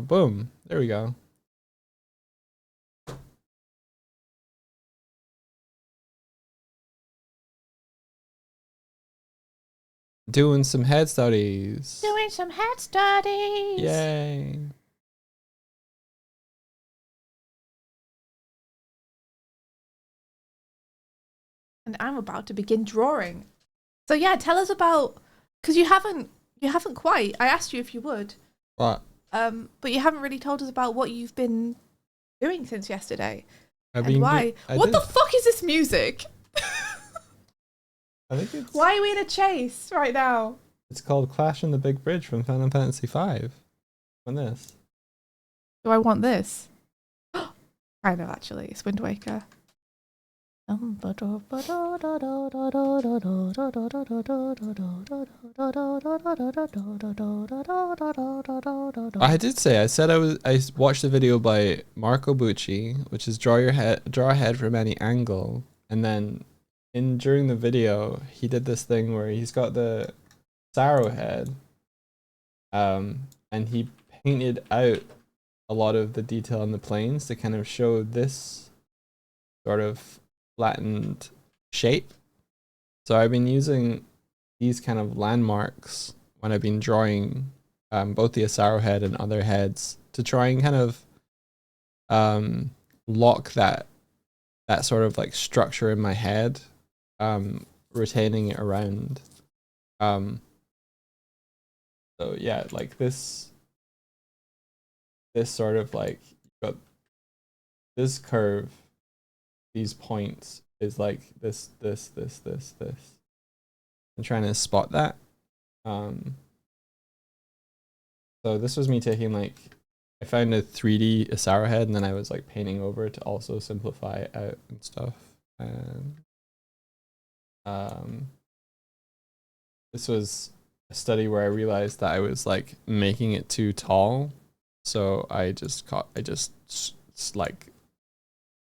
Boom. There we go. Doing some head studies. Doing some head studies. Yay. And I'm about to begin drawing. So yeah, tell us about, because you haven't quite. I asked you if you would. What? But you haven't really told us about what you've been doing since yesterday. And why? What the fuck is this music? I think it's. Why are we in a chase right now? It's called Clash on the Big Bridge from Final Fantasy V. On this. Do I want this? I know, actually. It's Wind Waker. I did say I watched a video by Marco Bucci, which is draw a head from any angle, and then during the video he did this thing where he's got the Sarrow head, and he painted out a lot of the detail on the planes to kind of show this sort of flattened shape. So I've been using these kind of landmarks when I've been drawing both the Asaro head and other heads to try and kind of lock that sort of like structure in my head, retaining it around. So yeah, like this sort of like, got this curve, these points is like this. I'm trying to spot that. So this was me taking like, I found a 3D Asaro head and then I was like painting over it to also simplify it out and stuff. And this was a study where I realized that I was like making it too tall. So I just like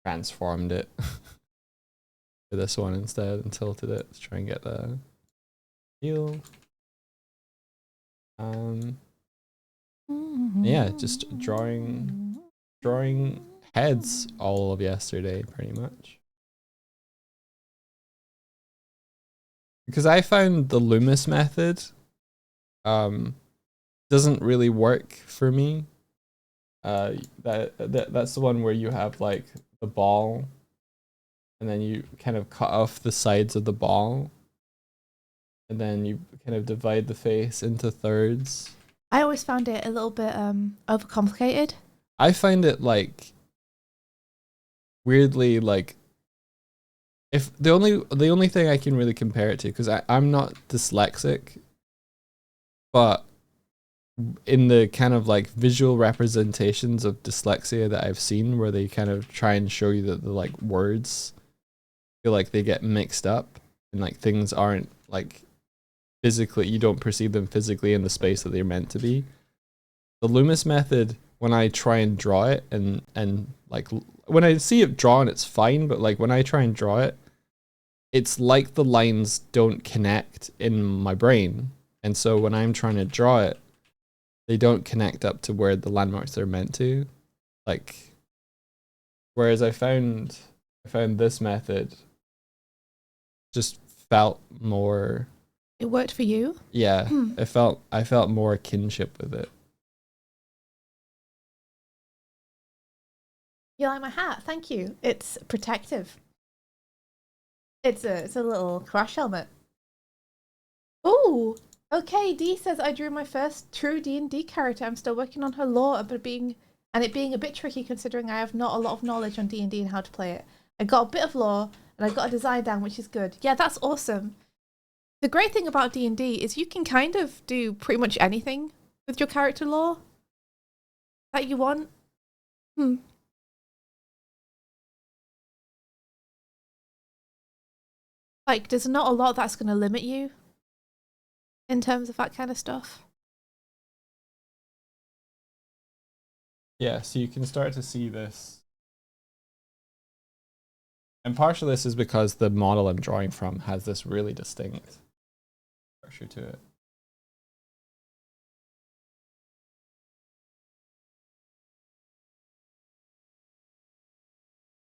transformed it to this one instead and tilted it to try and get the heel. Yeah, just drawing heads all of yesterday pretty much. Because I found the Loomis method doesn't really work for me. That's the one where you have like the ball and then you kind of cut off the sides of the ball and then you kind of divide the face into thirds. I always found it a little bit overcomplicated. I find it like weirdly like, if the only thing I can really compare it to, because I'm not dyslexic, but in the kind of like visual representations of dyslexia that I've seen where they kind of try and show you that the like words feel like they get mixed up and like things aren't like physically, you don't perceive them physically in the space that they're meant to be. The Loomis method, when I try and draw it and like when I see it drawn it's fine, but like when I try and draw it, it's like the lines don't connect in my brain. And so when I'm trying to draw it, they don't connect up to where the landmarks are meant to. Like, whereas I found this method just felt more. It worked for you? Yeah, I felt more kinship with it. You like my hat? Thank you. It's protective. It's a little crash helmet. Ooh, Okay, D says I drew my first true D&D character. I'm still working on her lore, but it being a bit tricky considering I have not a lot of knowledge on D&D and how to play it. I got a bit of lore and I got a design down, which is good. Yeah, that's awesome. The great thing about D&D is you can kind of do pretty much anything with your character lore that you want. Like, there's not a lot that's going to limit you in terms of that kind of stuff. Yeah, so you can start to see this. And partially this is because the model I'm drawing from has this really distinct structure to it.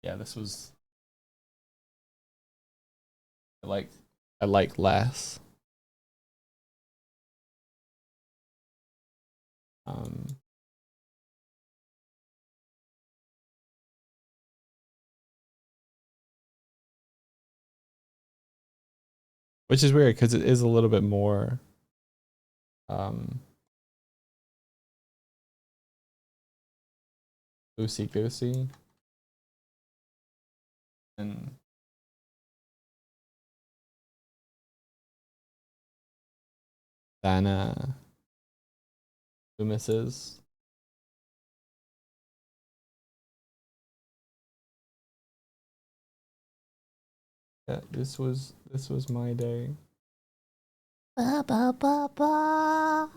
Yeah, this was I like less. Which is weird because it is a little bit more loosey goosey and than Loomis's. Yeah, this was my day. Ba ba ba ba.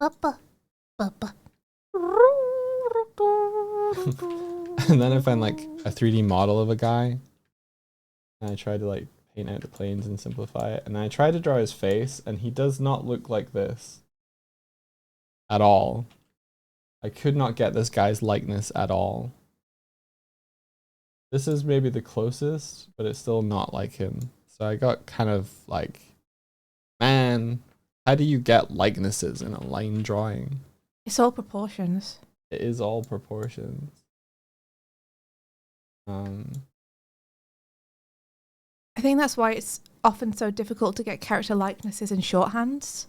Ba ba ba ba. And then I find like a 3D model of a guy, and I tried to like paint out the planes and simplify it. And I tried to draw his face, and he does not look like this at all. I could not get this guy's likeness at all. This is maybe the closest, but it's still not like him. So I got kind of like, man, how do you get likenesses in a line drawing? It's all proportions. It is all proportions. I think that's why it's often so difficult to get character likenesses in shorthands.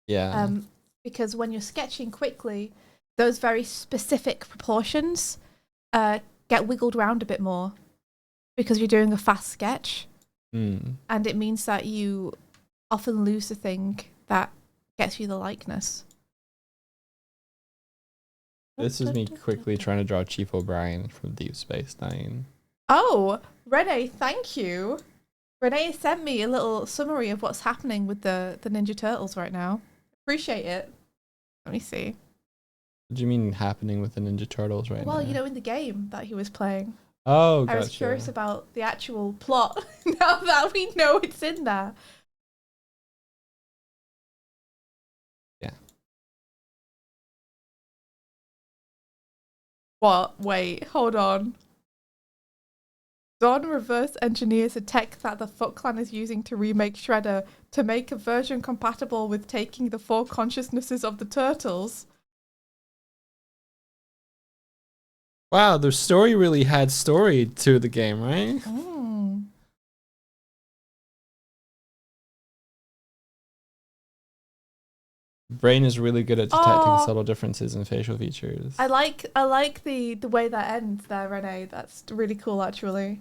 Yeah. Because when you're sketching quickly, those very specific proportions get wiggled around a bit more because you're doing a fast sketch. And it means that you often lose the thing that gets you the likeness. This is me quickly trying to draw Chief O'Brien from Deep Space Nine. Oh, Renee, thank you. Renee sent me a little summary of what's happening with the Ninja Turtles right now. Appreciate it. Let me see. What do you mean happening with the Ninja Turtles right now? Well, you know, in the game that he was playing. Oh, gotcha. I was curious about the actual plot now that we know it's in there. Yeah. What? Wait, hold on. Don reverse engineers a tech that the Foot Clan is using to remake Shredder to make a version compatible with taking the 4 consciousnesses of the Turtles. Wow, the story really had story to the game, right? Brain is really good at detecting subtle differences in facial features. I like the way that ends there, Renee. That's really cool, actually.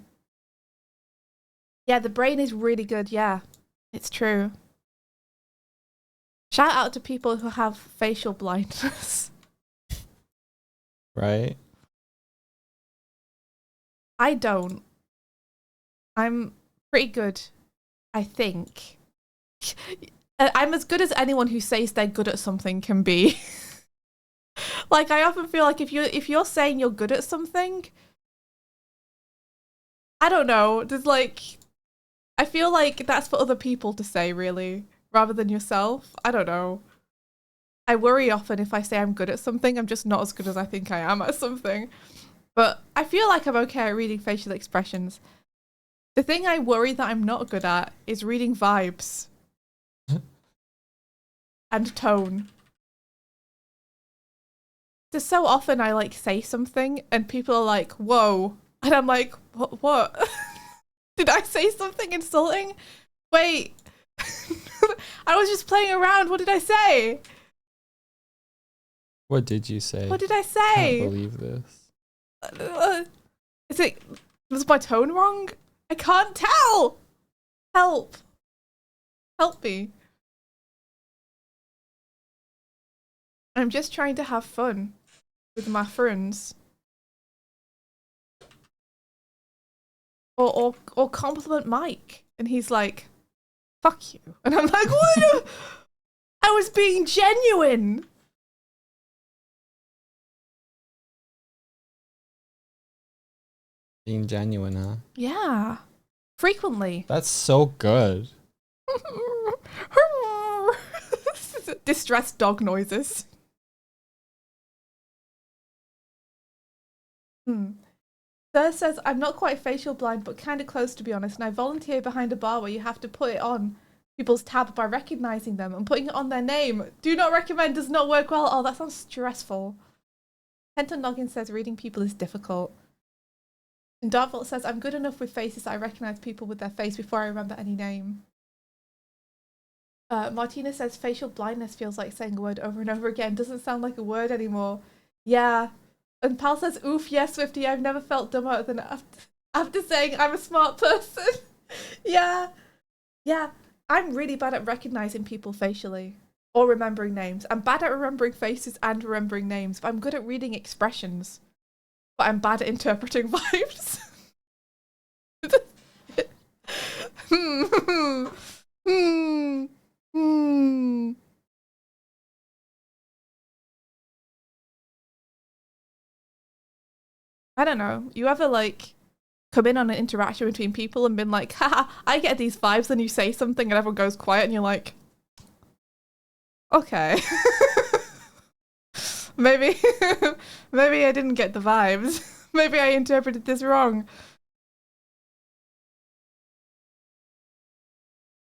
Yeah, the brain is really good. Yeah, it's true. Shout out to people who have facial blindness. Right? I don't. I'm pretty good, I think. I'm as good as anyone who says they're good at something can be. Like, I often feel like if you're saying you're good at something, I don't know, there's like, I feel like that's for other people to say, really, rather than yourself. I don't know. I worry often if I say I'm good at something, I'm just not as good as I think I am at something. But I feel like I'm okay at reading facial expressions. The thing I worry that I'm not good at is reading vibes. And tone. There's so often I like say something and people are like, whoa. And I'm like, What? Did I say something insulting? Wait. I was just playing around. What did I say? What did you say? What did I I say? can't believe this. Was my tone wrong? I can't tell. Help. Help me. I'm just trying to have fun with my friends. Or compliment Mike. And he's like, fuck you. And I'm like, what? I was being genuine. Being genuine, huh? Yeah. Frequently. That's so good. Distressed dog noises. Sir says, I'm not quite facial blind, but kind of close to be honest, and I volunteer behind a bar where you have to put it on people's tab by recognizing them and putting it on their name. Do not recommend, does not work well. Oh, that sounds stressful. Penton Noggin says, reading people is difficult. And Dartvault says, I'm good enough with faces that I recognize people with their face before I remember any name. Martina says, facial blindness feels like saying a word over and over again. Doesn't sound like a word anymore. Yeah. And Pal says, oof, yes, Swifty, I've never felt dumber than after saying I'm a smart person. Yeah. Yeah. I'm really bad at recognizing people facially or remembering names. I'm bad at remembering faces and remembering names, but I'm good at reading expressions. But I'm bad at interpreting vibes. I don't know. You ever like come in on an interaction between people and been like, haha, I get these vibes, then you say something and everyone goes quiet and you're like, okay. maybe maybe I didn't get the vibes. Maybe I interpreted this wrong.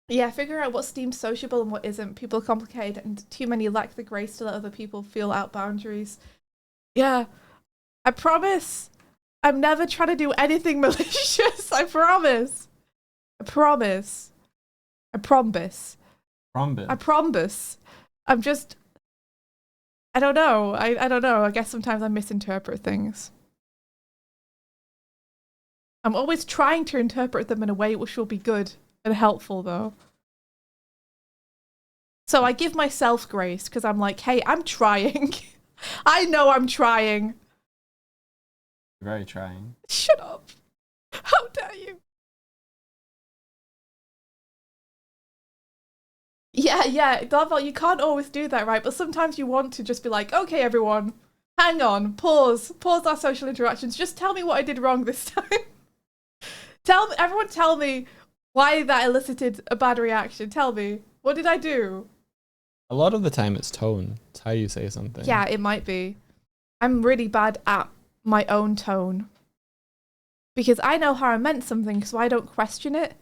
Yeah, figure out what's deemed sociable and what isn't. People are complicated and too many lack the grace to let other people feel out boundaries. Yeah, I promise. I'm never trying to do anything malicious. I promise. I promise. I promise. I promise. I'm just... I don't know. I don't know. I guess sometimes I misinterpret things. I'm always trying to interpret them in a way which will be good and helpful, though. So I give myself grace because I'm like, hey, I'm trying. I know I'm trying. Very trying. Shut up. How dare you? Yeah, Darvel, you can't always do that, right? But sometimes you want to just be like, okay, everyone, hang on, pause our social interactions. Just tell me what I did wrong this time. Everyone tell me why that elicited a bad reaction. Tell me, what did I do? A lot of the time it's tone. It's how you say something. Yeah, it might be. I'm really bad at my own tone. Because I know how I meant something, so I don't question it.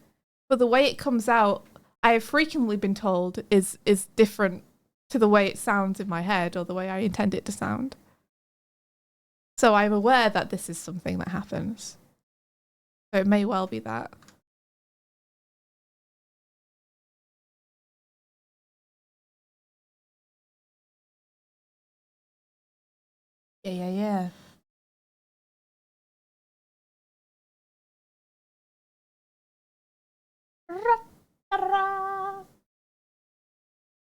But the way it comes out, I have frequently been told is different to the way it sounds in my head or the way I intend it to sound. So I'm aware that this is something that happens. So it may well be that. Yeah.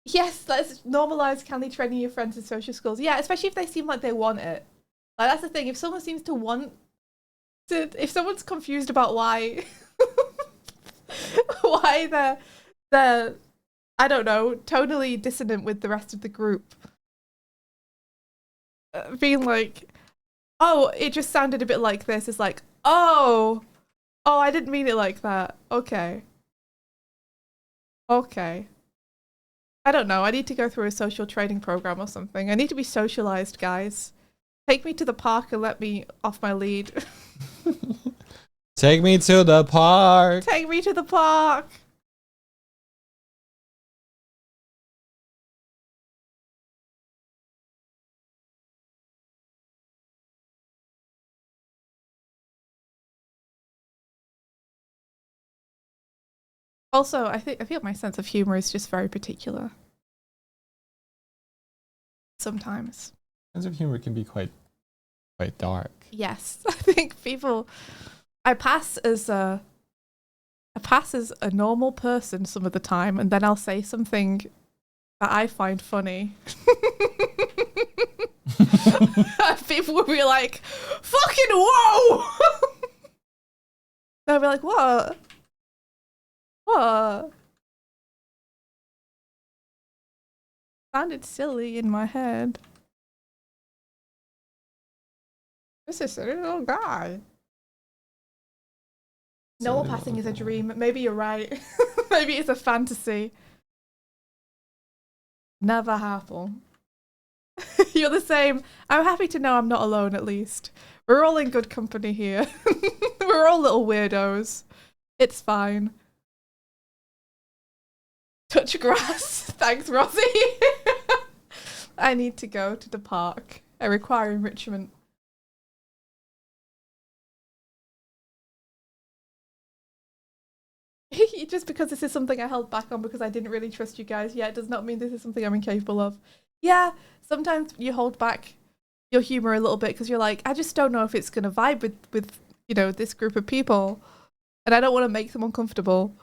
Yes, let's normalize kindly training your friends in social skills. Yeah, especially if they seem like they want it. Like, that's the thing. If someone seems to want to, if someone's confused about why, why they're, I don't know, totally dissonant with the rest of the group, being like, oh, it just sounded a bit like this. It's like, oh, I didn't mean it like that. Okay. I don't know. I need to go through a social training program or something. I need to be socialized, guys. Take me to the park and let me off my lead. Take me to the park. Take me to the park. Also, I feel my sense of humor is just very particular. Sometimes. Sense of humor can be quite dark. Yes, I think people. I pass as a normal person some of the time, and then I'll say something that I find funny. And people will be like, "Fucking whoa!" They'll be like, "What? What?" Sounded silly in my head. This is a little guy. Noel passing is a dream. Maybe you're right. Maybe it's a fantasy. Never happen. You're the same. I'm happy to know I'm not alone, at least. We're all in good company here. We're all little weirdos. It's fine. Touch grass. Thanks, Rosie. I need to go to the park. I require enrichment. Just because this is something I held back on because I didn't really trust you guys yet does not mean this is something I'm incapable of. Yeah, sometimes you hold back your humor a little bit because you're like, I just don't know if it's going to vibe with you know, this group of people. And I don't want to make them uncomfortable.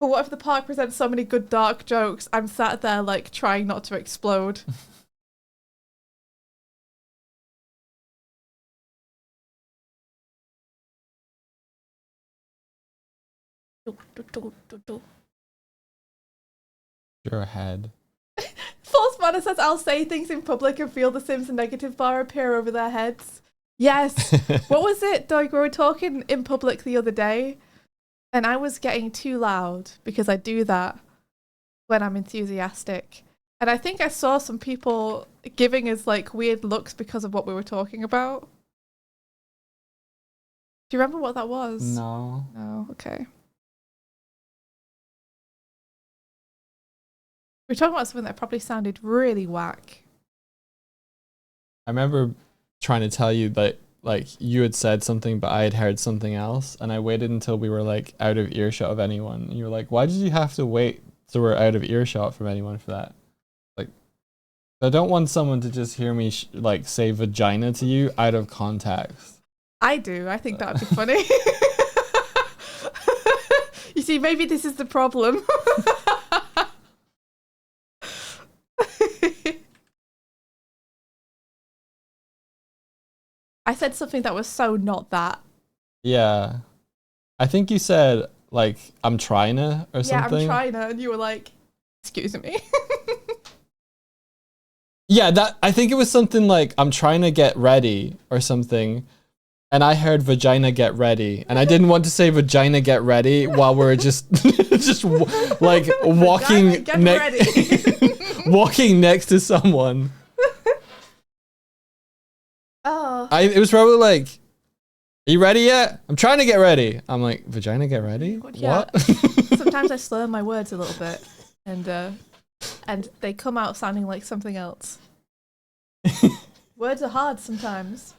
But what if the park presents so many good dark jokes? I'm sat there like trying not to explode. Your head. False Manor says, I'll say things in public and feel the Sims negative bar appear over their heads. Yes. What was it, Doug? We were talking in public the other day, and I was getting too loud because I do that when I'm enthusiastic. And I think I saw some people giving us like weird looks because of what we were talking about. Do you remember what that was? No. No, okay. We were talking about something that probably sounded really whack. I remember trying to tell you that like you had said something, but I had heard something else, and I waited until we were like out of earshot of anyone. And you were like, "Why did you have to wait so we're out of earshot from anyone for that?" Like, I don't want someone to just hear me like say vagina to you out of context. I do. I think that would be funny. You see, maybe this is the problem. I said something that was so not that. Yeah. I think you said, like, I'm trying to or something. Yeah, I'm trying to. And you were like, excuse me. Yeah, that I think it was something like, I'm trying to get ready or something. And I heard vagina get ready. And I didn't want to say vagina get ready while we're just like walking walking next to someone. Oh. It was probably like, are you ready yet? I'm trying to get ready. I'm like, vagina get ready? Yeah. What? Sometimes I slur my words a little bit and they come out sounding like something else. Words are hard sometimes.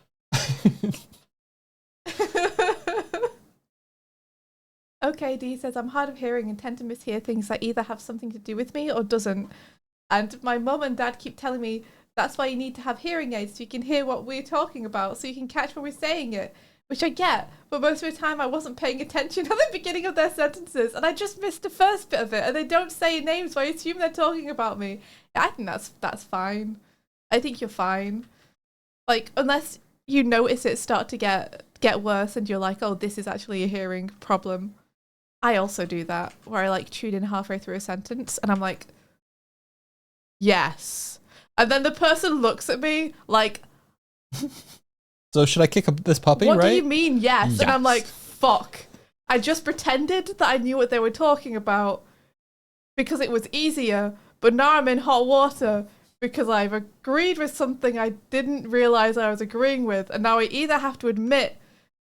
Okay, Dee says, I'm hard of hearing and tend to mishear things that either have something to do with me or doesn't. And my mum and dad keep telling me that's why you need to have hearing aids so you can hear what we're talking about, so you can catch when we're saying it. Which I get, but most of the time I wasn't paying attention at the beginning of their sentences, and I just missed the first bit of it, and they don't say names, so I assume they're talking about me. I think that's fine. I think you're fine. Like, unless you notice it start to get worse and you're like, oh, this is actually a hearing problem. I also do that, where I like tune in halfway through a sentence and I'm like, yes. And then the person looks at me like, so should I kick up this puppy, what right? do you mean, yes? Yes. And I'm like, fuck. I just pretended that I knew what they were talking about because it was easier, but now I'm in hot water because I've agreed with something I didn't realize I was agreeing with, and now I either have to admit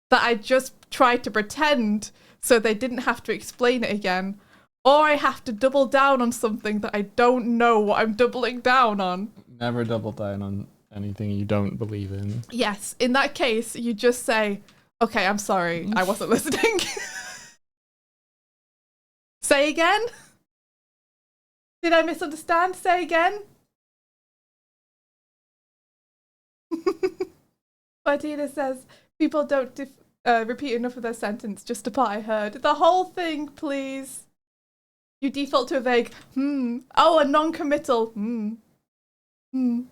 that I just tried to pretend so they didn't have to explain it again, or I have to double down on something that I don't know what I'm doubling down on. Never double down on anything you don't believe in. Yes, in that case, you just say, Okay, I'm sorry. I wasn't listening. Say again? Did I misunderstand? Say again? Martina says, people don't repeat enough of their sentence, just a part I heard. The whole thing, please. You default to a vague, Oh, a non-committal, You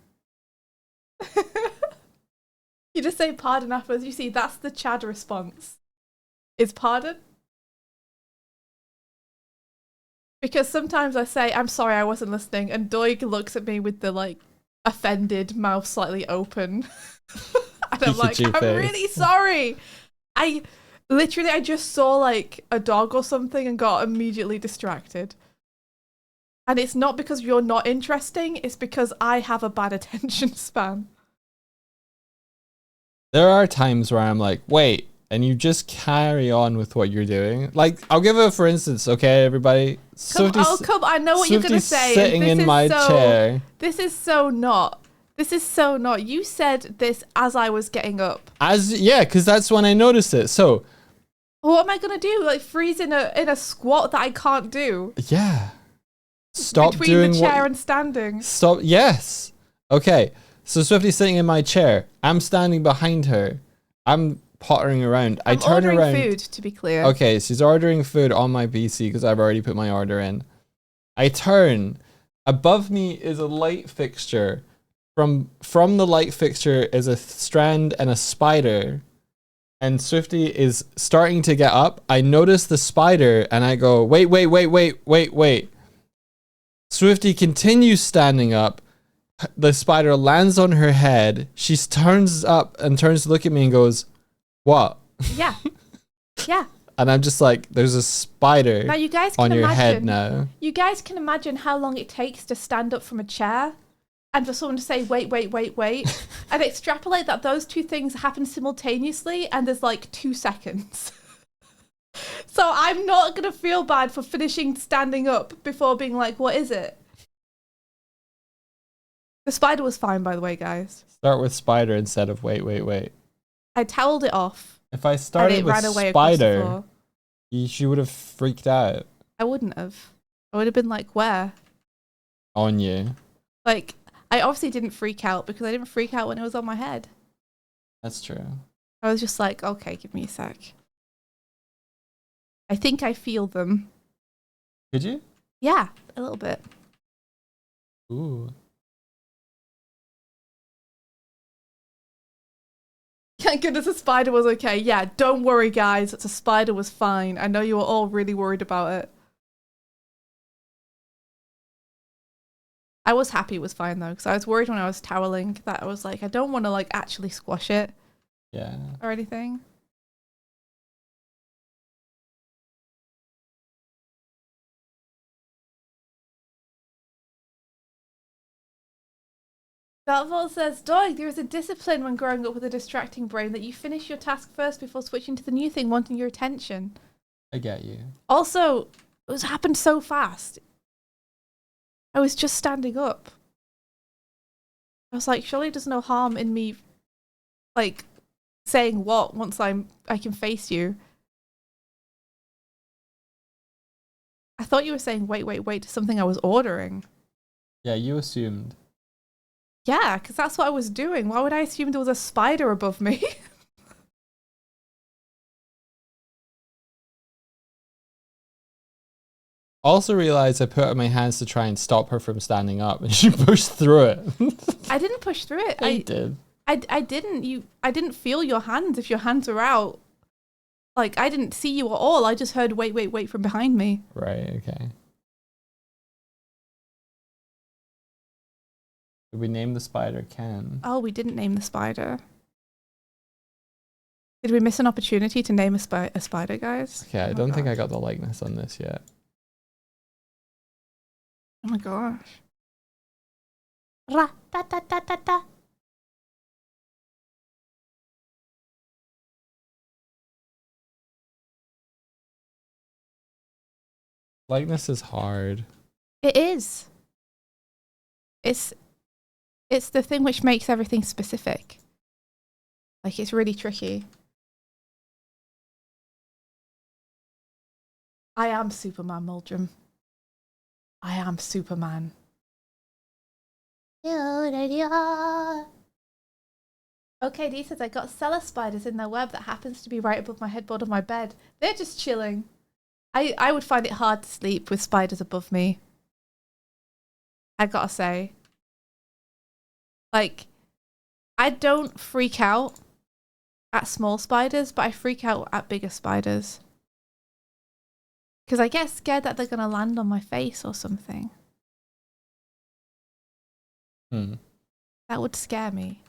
just say pardon afterwards. You see, that's the Chad response. Is pardon? Because sometimes I say, I'm sorry, I wasn't listening, and Doig looks at me with the, like, offended mouth slightly open. And I'm like, I'm really sorry. I just saw, like, a dog or something and got immediately distracted. And it's not because you're not interesting, it's because I have a bad attention span. There are times where I'm like, wait, and you just carry on with what you're doing. Like, I'll give it for instance, okay, everybody? Come, I know what you're going to say. Sitting in my chair. This is so not. You said this as I was getting up. Yeah, because that's when I noticed it. So. Well, what am I going to do? Like, freeze in a squat that I can't do? Yeah. Stop between doing the chair and standing. Stop. Yes. Okay. So Swifty's sitting in my chair. I'm standing behind her. I'm pottering around. I turn around. Ordering food, to be clear. Okay, she's ordering food on my PC because I've already put my order in. I turn. Above me is a light fixture. From the light fixture is a strand and a spider. And Swifty is starting to get up. I notice the spider and I go, wait. Swifty continues standing up. The spider lands on her head. She turns up and turns to look at me and goes, what? Yeah. Yeah. And I'm just like, there's a spider now you guys can on your head now. You guys can imagine how long it takes to stand up from a chair and for someone to say, wait, and extrapolate that those two things happen simultaneously and there's like 2 seconds. So I'm not going to feel bad for finishing standing up before being like, what is it? The spider was fine, by the way, guys. Start with spider instead of wait. I toweled it off. If I started with spider, she would have freaked out. I wouldn't have. I would have been like, where? On you. Like, I obviously didn't freak out because I didn't freak out when it was on my head. That's true. I was just like, okay, give me a sec. I think I feel them. Could you? Yeah, a little bit. Ooh. Thank goodness a spider was okay. Yeah, don't worry, guys. It's a spider was fine. I know you were all really worried about it. I was happy it was fine though, because I was worried when I was toweling that I was like, I don't want to like actually squash it. Yeah. Or anything. Belvol says, Doig, there is a discipline when growing up with a distracting brain that you finish your task first before switching to the new thing wanting your attention. I get you. Also, it was happened so fast. I was just standing up. I was like, surely there's no harm in me, like, saying what once I can face you. I thought you were saying wait to something I was ordering. Yeah, you assumed. Yeah, because that's what I was doing. Why would I assume there was a spider above me? Also realized I put out my hands to try and stop her from standing up and she pushed through it. I didn't push through it. I did. I didn't. I didn't feel your hands if your hands were out. Like, I didn't see you at all. I just heard wait from behind me. Right, okay. Did we name the spider Ken? Oh, we didn't name the spider. Did we miss an opportunity to name a spider, guys? Okay, I don't think I got the likeness on this yet. Oh my gosh. Ra ta ta ta ta ta. Likeness is hard. It is. It's the thing which makes everything specific. Like, it's really tricky. I am Superman, Muldrum. I am Superman. Okay, Dee says I got cellar spiders in their web that happens to be right above my headboard of my bed. They're just chilling. I would find it hard to sleep with spiders above me. I gotta say. Like, I don't freak out at small spiders, but I freak out at bigger spiders. Because I get scared that they're gonna land on my face or something. That would scare me.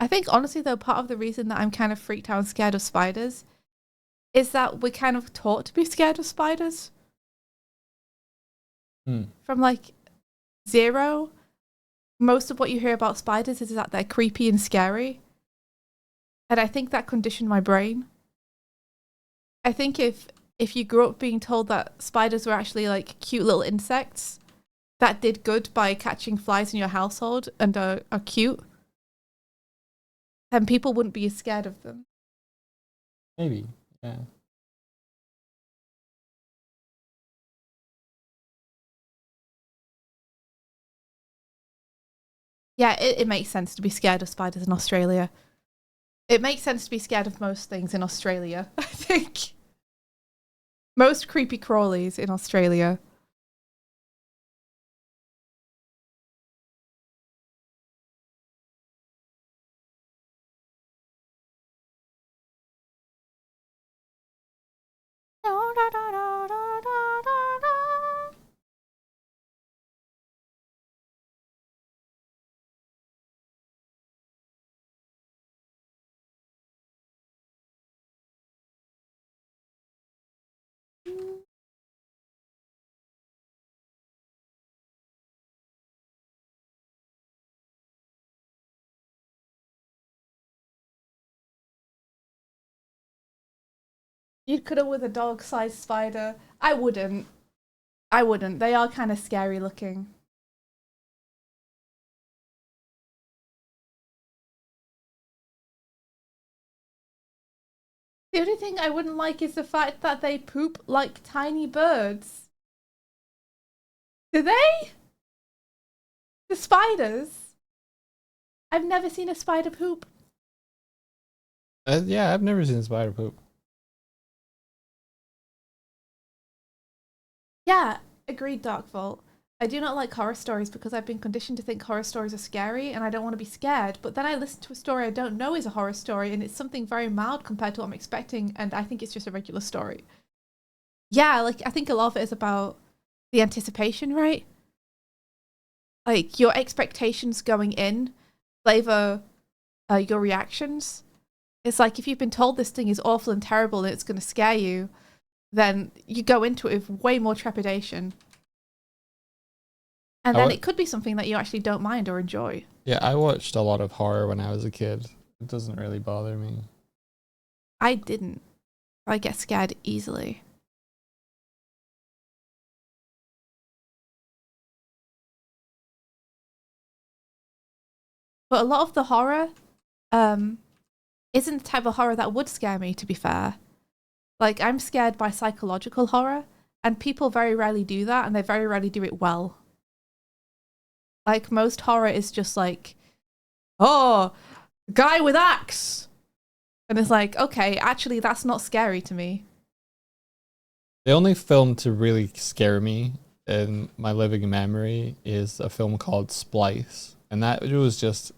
I think honestly though, part of the reason that I'm kind of freaked out and scared of spiders is that we're kind of taught to be scared of spiders. From like 0, most of what you hear about spiders is that they're creepy and scary. And I think that conditioned my brain. I think if you grew up being told that spiders were actually like cute little insects that did good by catching flies in your household and are cute, then people wouldn't be as scared of them. Maybe, yeah. Yeah, it makes sense to be scared of spiders in Australia. It makes sense to be scared of most things in Australia, I think. Most creepy crawlies in Australia. You'd cuddle with a dog-sized spider. I wouldn't. I wouldn't. They are kind of scary looking. The only thing I wouldn't like is the fact that they poop like tiny birds. Do they? The spiders? I've never seen a spider poop. Yeah, I've never seen a spider poop. Yeah, agreed, Dark Vault. I do not like horror stories because I've been conditioned to think horror stories are scary and I don't want to be scared. But then I listen to a story I don't know is a horror story and it's something very mild compared to what I'm expecting and I think it's just a regular story. Yeah, like I think a lot of it is about the anticipation, right? Like your expectations going in flavor your reactions. It's like if you've been told this thing is awful and terrible and it's going to scare you, then you go into it with way more trepidation. And then it could be something that you actually don't mind or enjoy. Yeah, I watched a lot of horror when I was a kid. It doesn't really bother me. I didn't. I get scared easily. But a lot of the horror isn't the type of horror that would scare me, to be fair. Like, I'm scared by psychological horror, and people very rarely do that, and they very rarely do it well. Like, most horror is just like, oh, guy with axe! And it's like, okay, actually, that's not scary to me. The only film to really scare me in my living memory is a film called Splice, and that was just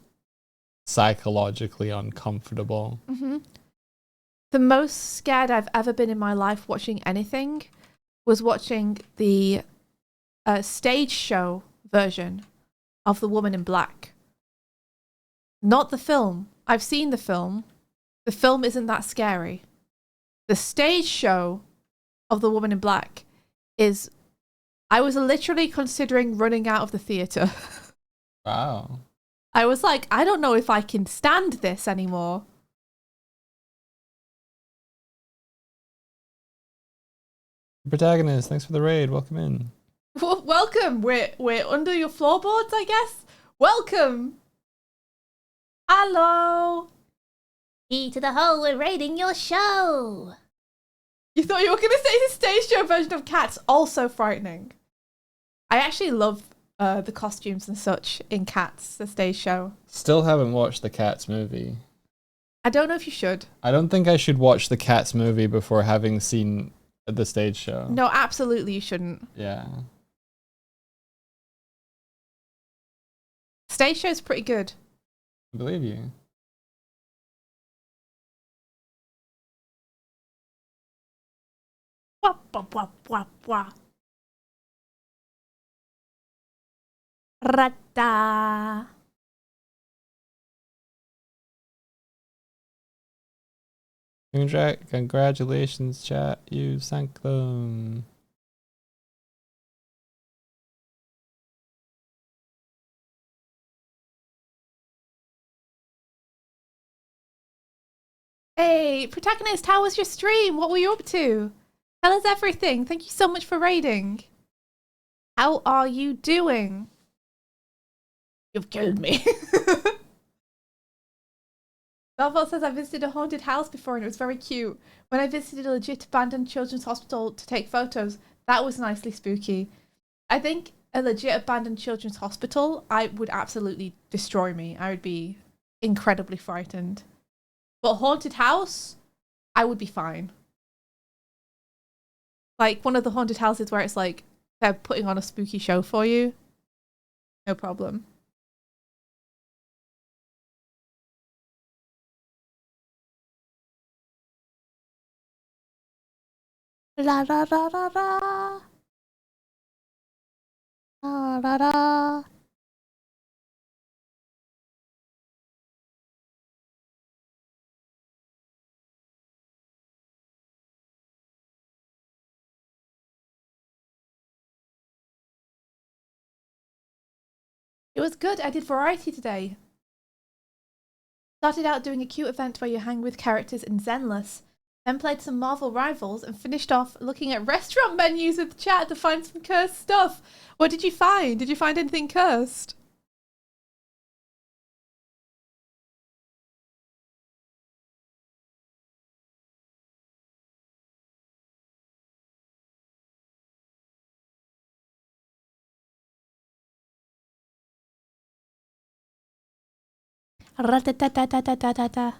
psychologically uncomfortable. Mm-hmm. The most scared I've ever been in my life watching anything was watching the stage show version of The Woman in Black. Not the film. I've seen the film. The film isn't that scary. The stage show of The Woman in Black is... I was literally considering running out of the theatre. Wow. I was like, I don't know if I can stand this anymore. Protagonist, thanks for the raid. Welcome in. Welcome. We're under your floorboards, I guess. Welcome. Hello. E to the whole, we're rating your show. You thought you were going to say the stage show version of Cats, also frightening. I actually love the costumes and such in Cats, the stage show. Still haven't watched the Cats movie. I don't know if you should. I don't think I should watch the Cats movie before having seen the stage show. No, absolutely you shouldn't. Yeah. Stage show's pretty good. I believe you. Wah, wah, wah, wah, wah. Rata. Congratulations, chat. You sank them. Hey, protagonist, how was your stream? What were you up to? Tell us everything. Thank you so much for raiding. How are you doing? You've killed me. Belfort says I visited a haunted house before and it was very cute. When I visited a legit abandoned children's hospital to take photos, that was nicely spooky. I think a legit abandoned children's hospital, I would absolutely destroy me. I would be incredibly frightened. But haunted house, I would be fine. Like one of the haunted houses where it's like they're putting on a spooky show for you. No problem. La la la la la. La la la. It was good. I did variety today. Started out doing a cute event where you hang with characters in Zenless, then played some Marvel Rivals and finished off looking at restaurant menus with the chat to find some cursed stuff. What did you find? Did you find anything cursed? Ra-ta-ta-ta-ta-ta-ta-ta.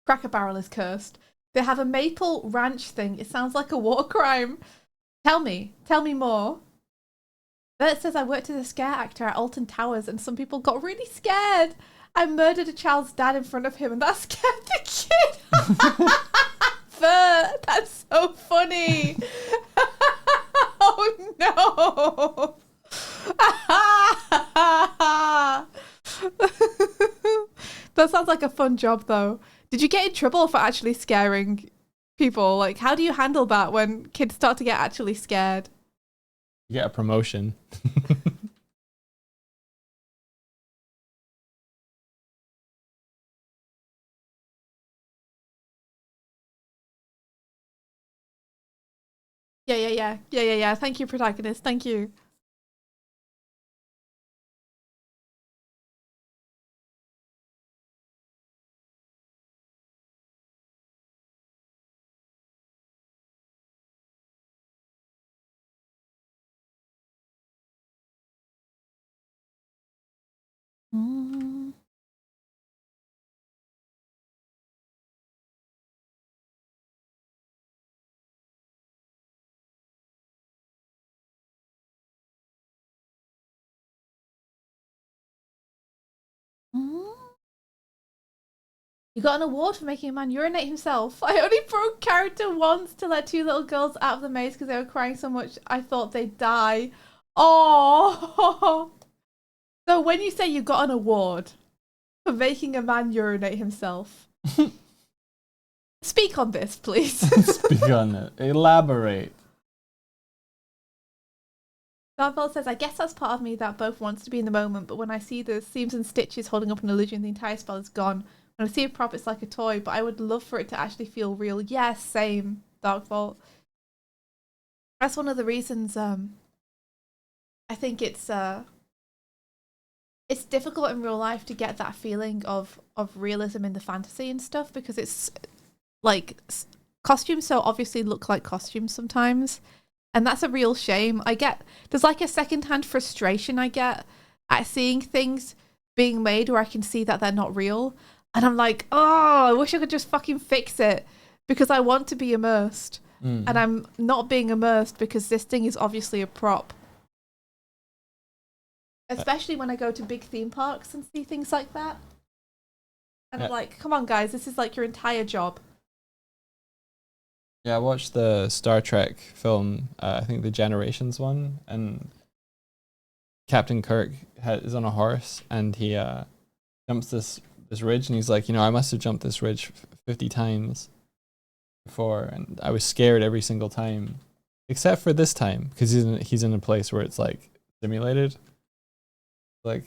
Cracker Barrel is cursed. They have a maple ranch thing. It sounds like a war crime. Tell me more. Bert says I worked as a scare actor at Alton Towers and some people got really scared. I murdered a child's dad in front of him and that scared the kid. Bert, that's so funny. Oh no. That sounds like a fun job though. Did you get in trouble for actually scaring people? Like, how do you handle that when kids start to get actually scared? You get a promotion. Yeah. Thank you, protagonist. Thank you. Mm. Mm. You got an award for making a man urinate himself. I only broke character once to let two little girls out of the maze because they were crying so much I thought they'd die. Oh. So when you say you got an award for making a man urinate himself, speak on this, please. Speak on it. Elaborate. Darvel says, I guess that's part of me that both wants to be in the moment, but when I see the seams and stitches holding up an illusion, the entire spell is gone. When I see a prop, it's like a toy, but I would love for it to actually feel real. Yes, same, Darkvault. That's one of the reasons I think it's difficult in real life to get that feeling of realism in the fantasy and stuff, because it's like costumes so obviously look like costumes sometimes. And that's a real shame. There's like a secondhand frustration I get at seeing things being made where I can see that they're not real. And I'm like, oh, I wish I could just fucking fix it because I want to be immersed. And I'm not being immersed because this thing is obviously a prop. Especially when I go to big theme parks and see things like that. And I'm like, come on, guys, this is like your entire job. Yeah, I watched the Star Trek film, I think the Generations one, and Captain Kirk is on a horse, and he jumps this ridge, and he's like, I must have jumped this ridge 50 times before, and I was scared every single time, except for this time, because he's in a place where it's like simulated. Like,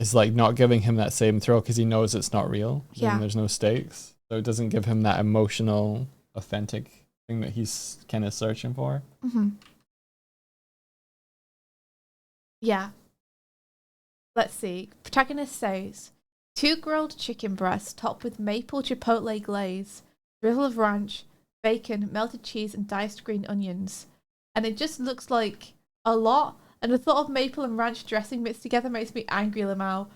it's like not giving him that same thrill because he knows it's not real. Yeah. And there's no stakes. So it doesn't give him that emotional, authentic thing that he's kind of searching for. Mm-hmm. Yeah. Let's see. Protagonist says, 2 grilled chicken breasts topped with maple chipotle glaze, drizzle of ranch, bacon, melted cheese, and diced green onions. And it just looks like a lot. And the thought of maple and ranch dressing mixed together makes me angry, Lamau.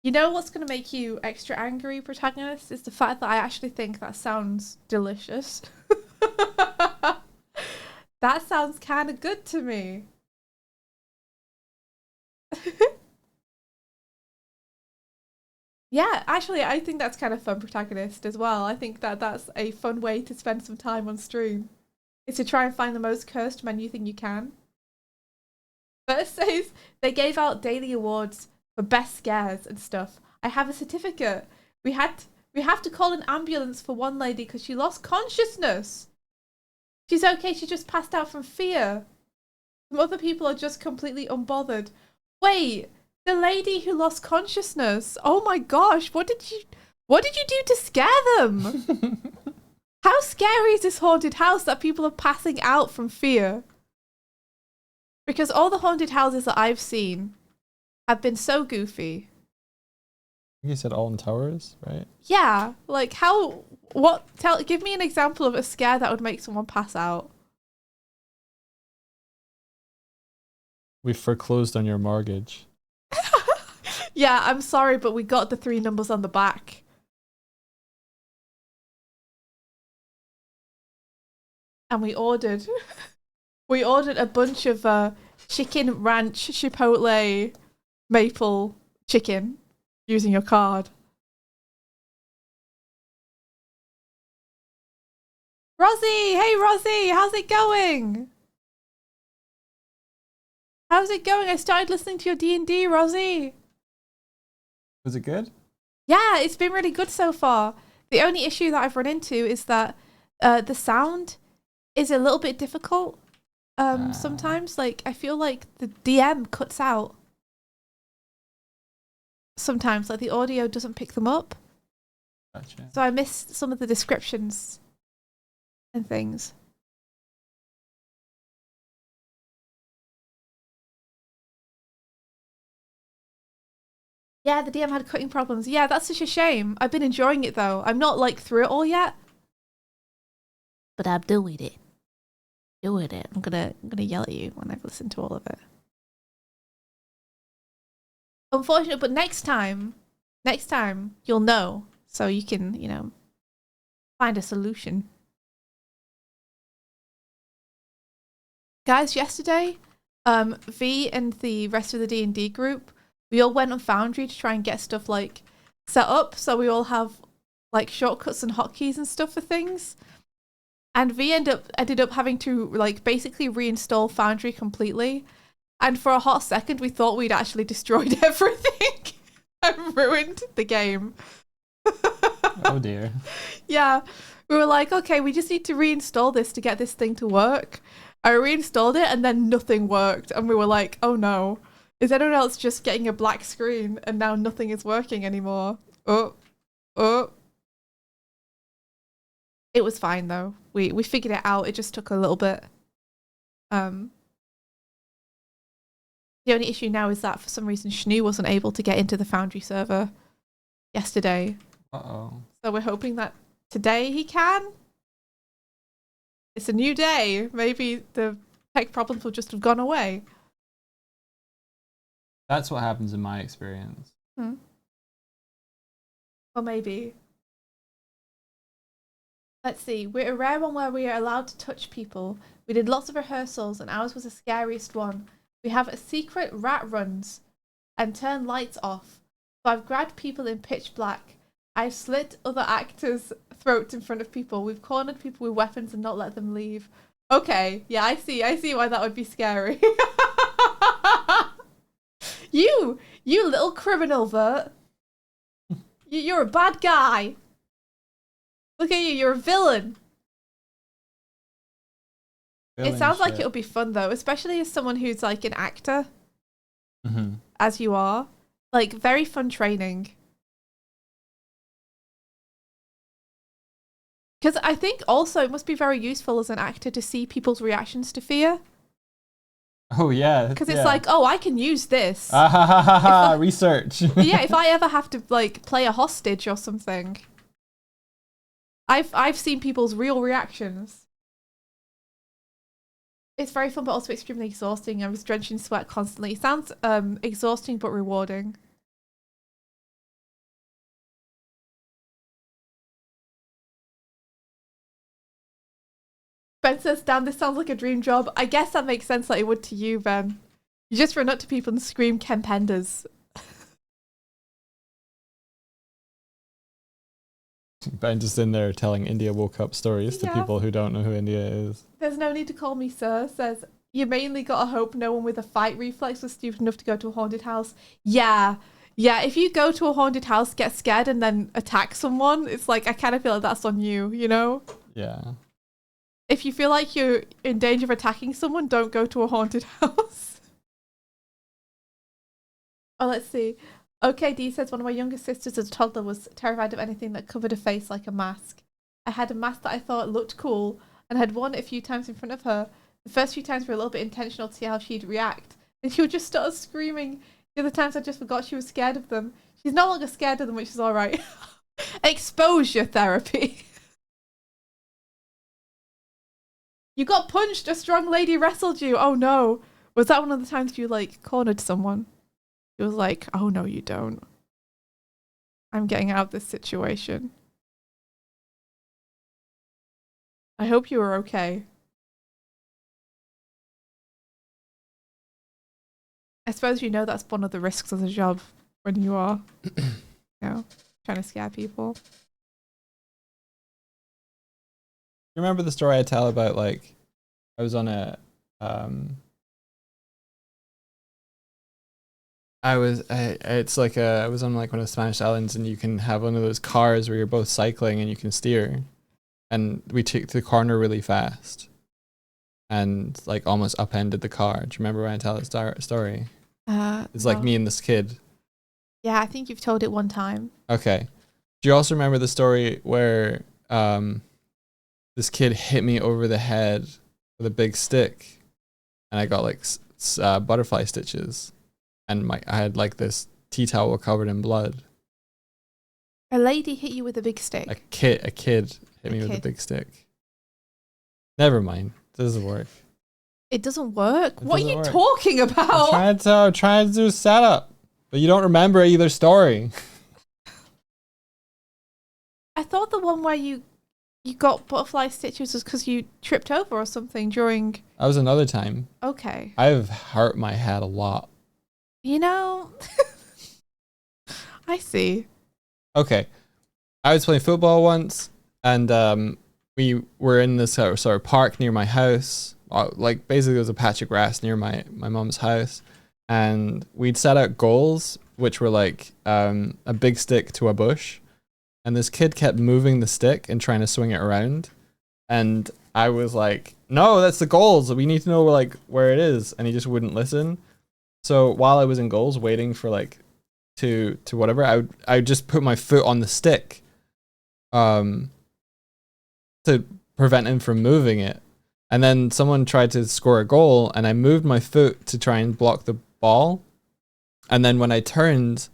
You know what's going to make you extra angry, Protagonist? Is the fact that I actually think that sounds delicious. That sounds kind of good to me. Yeah, actually, I think that's kind of fun, Protagonist, as well. I think that that's a fun way to spend some time on stream. Is to try and find the most cursed menu thing you can. First says, they gave out daily awards for best scares and stuff. I have a certificate. We have to call an ambulance for one lady because she lost consciousness. She's okay, she just passed out from fear. Some other people are just completely unbothered. Wait, the lady who lost consciousness. Oh my gosh, what did you do to scare them? How scary is this haunted house that people are passing out from fear? Because all the haunted houses that I've seen have been so goofy. You said Alton Towers, right? Yeah, like give me an example of a scare that would make someone pass out. We foreclosed on your mortgage. Yeah, I'm sorry, but we got the 3 numbers on the back. And we ordered a bunch of chicken ranch chipotle maple chicken using your card. Rosie! Hey Rosie, how's it going? How's it going? I started listening to your D&D, Rosie. Was it good? Yeah, it's been really good so far. The only issue that I've run into is that the sound is a little bit difficult. Sometimes, like, I feel like the DM cuts out. Sometimes, like, the audio doesn't pick them up. Gotcha. So I missed some of the descriptions and things. Yeah, the DM had cutting problems. Yeah, that's such a shame. I've been enjoying it though. I'm not like through it all yet. But I'm doing it. I'm gonna yell at you when I've listened to all of it. Unfortunate, but next time you'll know, so you can, find a solution. Guys, yesterday, V and the rest of the D&D group, we all went on Foundry to try and get stuff like set up, so we all have like shortcuts and hotkeys and stuff for things. And V ended up having to like basically reinstall Foundry completely. And for a hot second, we thought we'd actually destroyed everything and ruined the game. Oh dear. Yeah, we were like, okay, we just need to reinstall this to get this thing to work. I reinstalled it and then nothing worked. And we were like, oh no. Is anyone else just getting a black screen and now nothing is working anymore? Oh. It was fine though. We figured it out. It just took a little bit. The only issue now is that for some reason Shnu wasn't able to get into the Foundry server yesterday. Uh-oh. So we're hoping that today he can. It's a new day. Maybe the tech problems will just have gone away. That's what happens in my experience. Or maybe. Let's see. We're a rare one where we are allowed to touch people. We did lots of rehearsals and ours was the scariest one. We have a secret rat runs and turn lights off. So I've grabbed people in pitch black. I've slit other actors' throats in front of people. We've cornered people with weapons and not let them leave. Okay, yeah, I see why that would be scary. You little criminal, Vert. You're a bad guy. Look at you, you're a villain. It sounds like it'll be fun though, especially as someone who's like an actor, as you are. Like, very fun training. Because I think also it must be very useful as an actor to see people's reactions to fear. Oh, yeah. Because it's like, oh, I can use this. Research. Yeah, if I ever have to like play a hostage or something. I've seen people's real reactions. It's very fun, but also extremely exhausting. I was drenched in sweat constantly. It sounds exhausting but rewarding. Ben says, damn, this sounds like a dream job. I guess that makes sense that it would to you, Ben. You just run up to people and scream Kempendas. Ben just in there telling India woke up stories to people who don't know who India is. There's no need to call me sir. Says, you mainly gotta hope no one with a fight reflex was stupid enough to go to a haunted house. Yeah, if you go to a haunted house, get scared and then attack someone, it's like, I kind of feel like that's on you, you know? Yeah. If you feel like you're in danger of attacking someone, don't go to a haunted house. Oh, let's see. OKD says, one of my younger sisters as a toddler was terrified of anything that covered her face like a mask. I had a mask that I thought looked cool and had worn it a few times in front of her. The first few times were a little bit intentional to see how she'd react. And she would just start screaming. The other times I just forgot she was scared of them. She's no longer scared of them, which is alright. Exposure therapy. You got punched, a strong lady wrestled you. Oh no. Was that one of the times you like cornered someone? It was like, oh no, you don't. I'm getting out of this situation. I hope you are okay. I suppose you know that's one of the risks of the job when you are, you know, trying to scare people. You remember the story I tell about, like, I was on a, I was on like one of the Spanish islands, and you can have one of those cars where you're both cycling and you can steer. And we took the corner really fast and like almost upended the car. Do you remember when I tell that story? It's like me and this kid. Yeah, I think you've told it one time. Okay. Do you also remember the story where this kid hit me over the head with a big stick and I got like butterfly stitches? And I had like this tea towel covered in blood. A lady hit you with a big stick. A kid hit me with a big stick. Never mind. It doesn't work. It doesn't work? What are you talking about? I'm trying to do a setup. But you don't remember either story. I thought the one where you got butterfly stitches was because you tripped over or something during... That was another time. Okay. I've hurt my head a lot. You know, I see. Okay. I was playing football once, and we were in this sort of park near my house. Like, basically, there was a patch of grass near my mom's house. And we'd set out goals, which were like a big stick to a bush. And this kid kept moving the stick and trying to swing it around. And I was like no, that's the goals. We need to know like where it is. And he just wouldn't listen. So while I was in goals waiting for like to whatever, I would just put my foot on the stick to prevent him from moving it. And then someone tried to score a goal and I moved my foot to try and block the ball. And then when I turned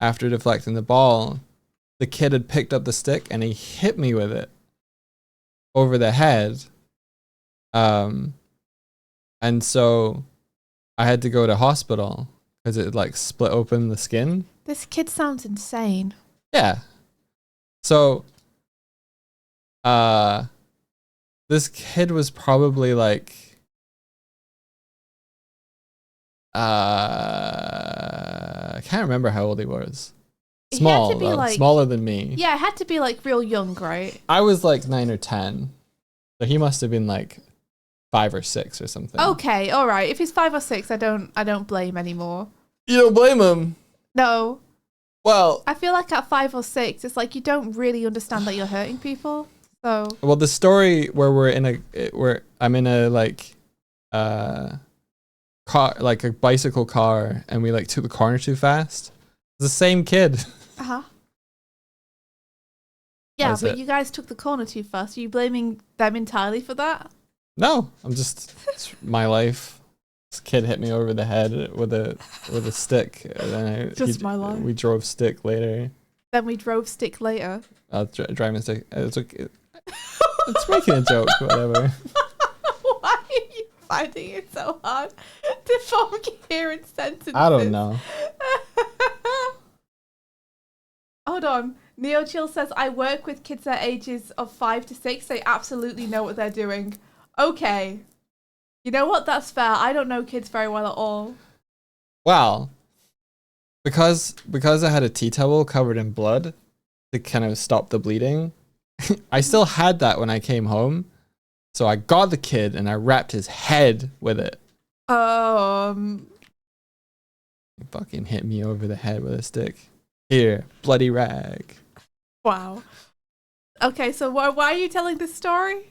after deflecting the ball, the kid had picked up the stick and he hit me with it over the head. And so I had to go to hospital because it like split open the skin. This kid sounds insane. Yeah. So, this kid was probably like, I can't remember how old he was. Small, He had to be though, like, smaller than me. Yeah, it had to be like real young, right? I was like 9 or 10. So he must have been like 5 or 6 or something. Okay, all right. If he's 5 or 6, I don't blame anymore. You don't blame him. No, Well, I feel like at 5 or 6, it's like you don't really understand that you're hurting people. So the story where I'm in a like car, like a bicycle car, and we like took the corner too fast. It's the same kid. yeah, That's but it. you guys took the corner too fast. Are you blaming them entirely for that? No, it's my life. This kid hit me over the head with a stick. And then My life. We drove stick later. Then we drove stick later. Driving stick. It's okay. It's making a joke. Whatever. Why are you finding it so hard to form coherent sentences? I don't know. Hold on. Neo Chill says, I work with kids at ages of 5 to 6. They absolutely know what they're doing. Okay. You know what? That's fair. I don't know kids very well at all. Well, because I had a tea towel covered in blood to kind of stop the bleeding, I still had that when I came home. So I got the kid and I wrapped his head with it. He fucking hit me over the head with a stick. Here, bloody rag. Wow. Okay, so why are you telling this story?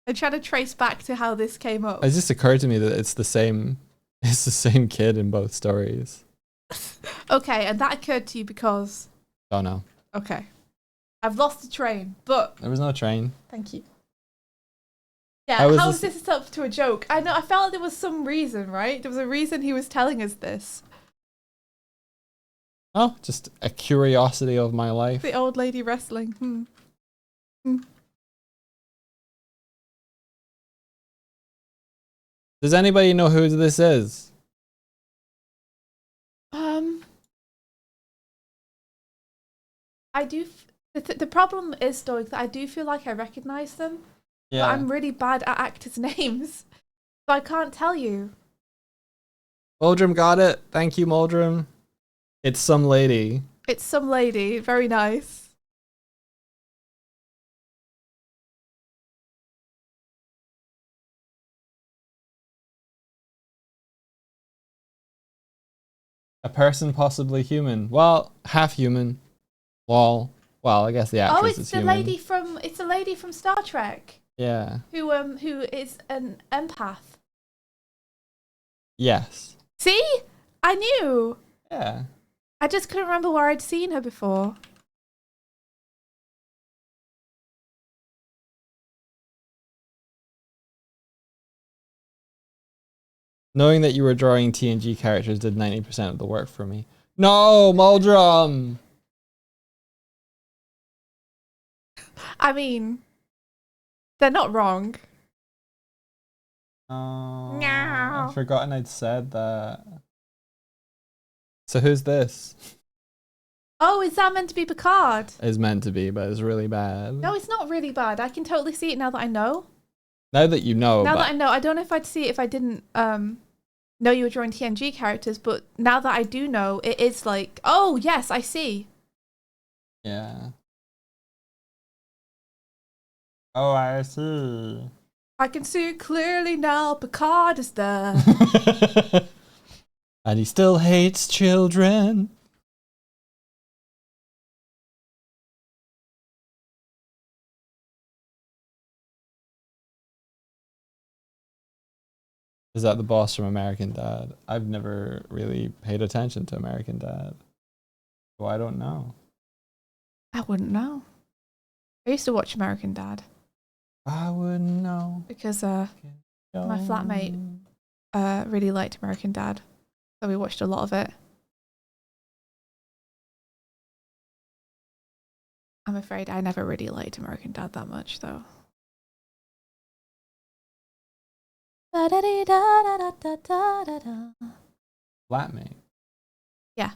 I'm trying to trace back to how this came up. It just occurred to me that it's the same kid in both stories. Okay, and that occurred to you because... Oh no. Okay. I've lost the train, but... There was no train. Thank you. Yeah, How how is is this up to a joke? I know, I felt like there was some reason, right? There was a reason he was telling us this. Oh, just a curiosity of my life. The old lady wrestling. Does anybody know who this is? I do... The problem is, though, that I do feel like I recognise them. Yeah. But I'm really bad at actors' names. So I can't tell you. Moldrum got it. Thank you, Moldrum. It's some lady. It's some lady. Very nice. A person, possibly human. Well, half human. Well, I guess the actress is human. It's the lady from Star Trek. Yeah. Who is an empath. Yes. See? I knew. Yeah. I just couldn't remember where I'd seen her before. Knowing that you were drawing TNG characters did 90% of the work for me. No, Moldrum! I mean, they're not wrong. Oh, No. I'd forgotten I'd said that. So who's this? Oh, is that meant to be Picard? It's meant to be, but it's really bad. No, it's not really bad. I can totally see it now that I know. Now that you know. Now that I know, I don't know if I'd see it if I didn't know you were drawing TNG characters, but now that I do know, it is like, oh yes, I see. Yeah. Oh, I see. I can see it clearly now. Picard is there. And he still hates children. Is that the boss from American Dad? I've never really paid attention to American Dad. So I don't know. I wouldn't know. I used to watch American Dad I wouldn't know. because my flatmate really liked American Dad, so we watched a lot of it. I'm afraid I never really liked American Dad that much, though. Flatmate. Yeah.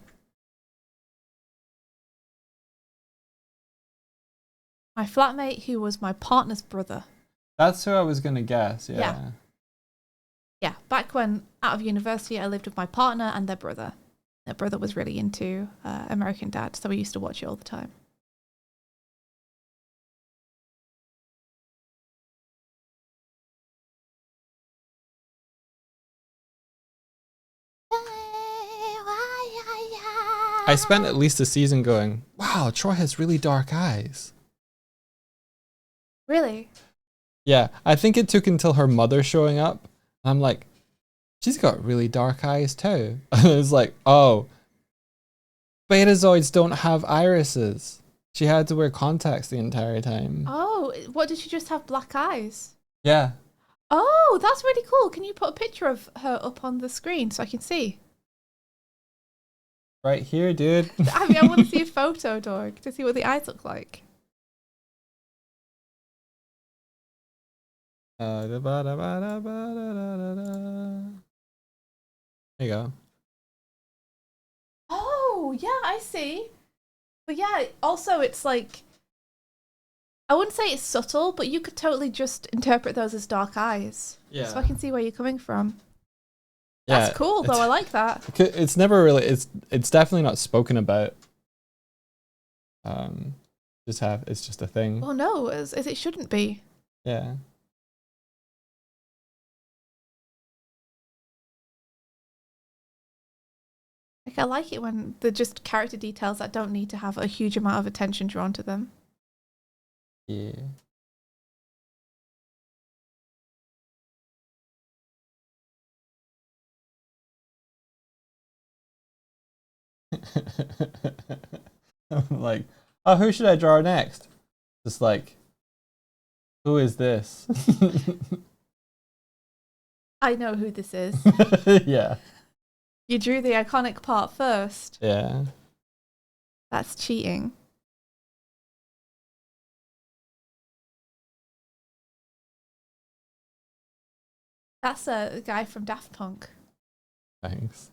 My flatmate, who was my partner's brother. That's who I was gonna guess. Yeah. Yeah. Yeah, back when out of university, I lived with my partner and their brother. Their brother was really into American Dad, so we used to watch it all the time. I spent at least a season going, wow, Troy has really dark eyes. Really? Yeah, I think it took until her mother showing up. I'm like, she's got really dark eyes too. And it was like, oh, Betazoids don't have irises. She had to wear contacts the entire time. Oh, what, did she just have black eyes? Yeah. Oh, that's really cool. Can you put a picture of her up on the screen so I can see? Right here, dude. I mean, I want to see a photo, dog, to see what the eyes look like. There you go. Oh, yeah, I see. But yeah, also it's like, I wouldn't say it's subtle, but you could totally just interpret those as dark eyes. Yeah. So I can see where you're coming from. Yeah, That's cool, though. I like that. It's never really. It's definitely not spoken about. It's just a thing. Well, no, as it shouldn't be. Yeah. Like, I like it when they're just character details that don't need to have a huge amount of attention drawn to them. Yeah. I'm like, oh, who should I draw next? Just like, who is this? I know who this is. Yeah. You drew the iconic part first. Yeah. That's cheating. That's a guy from Daft Punk. Thanks.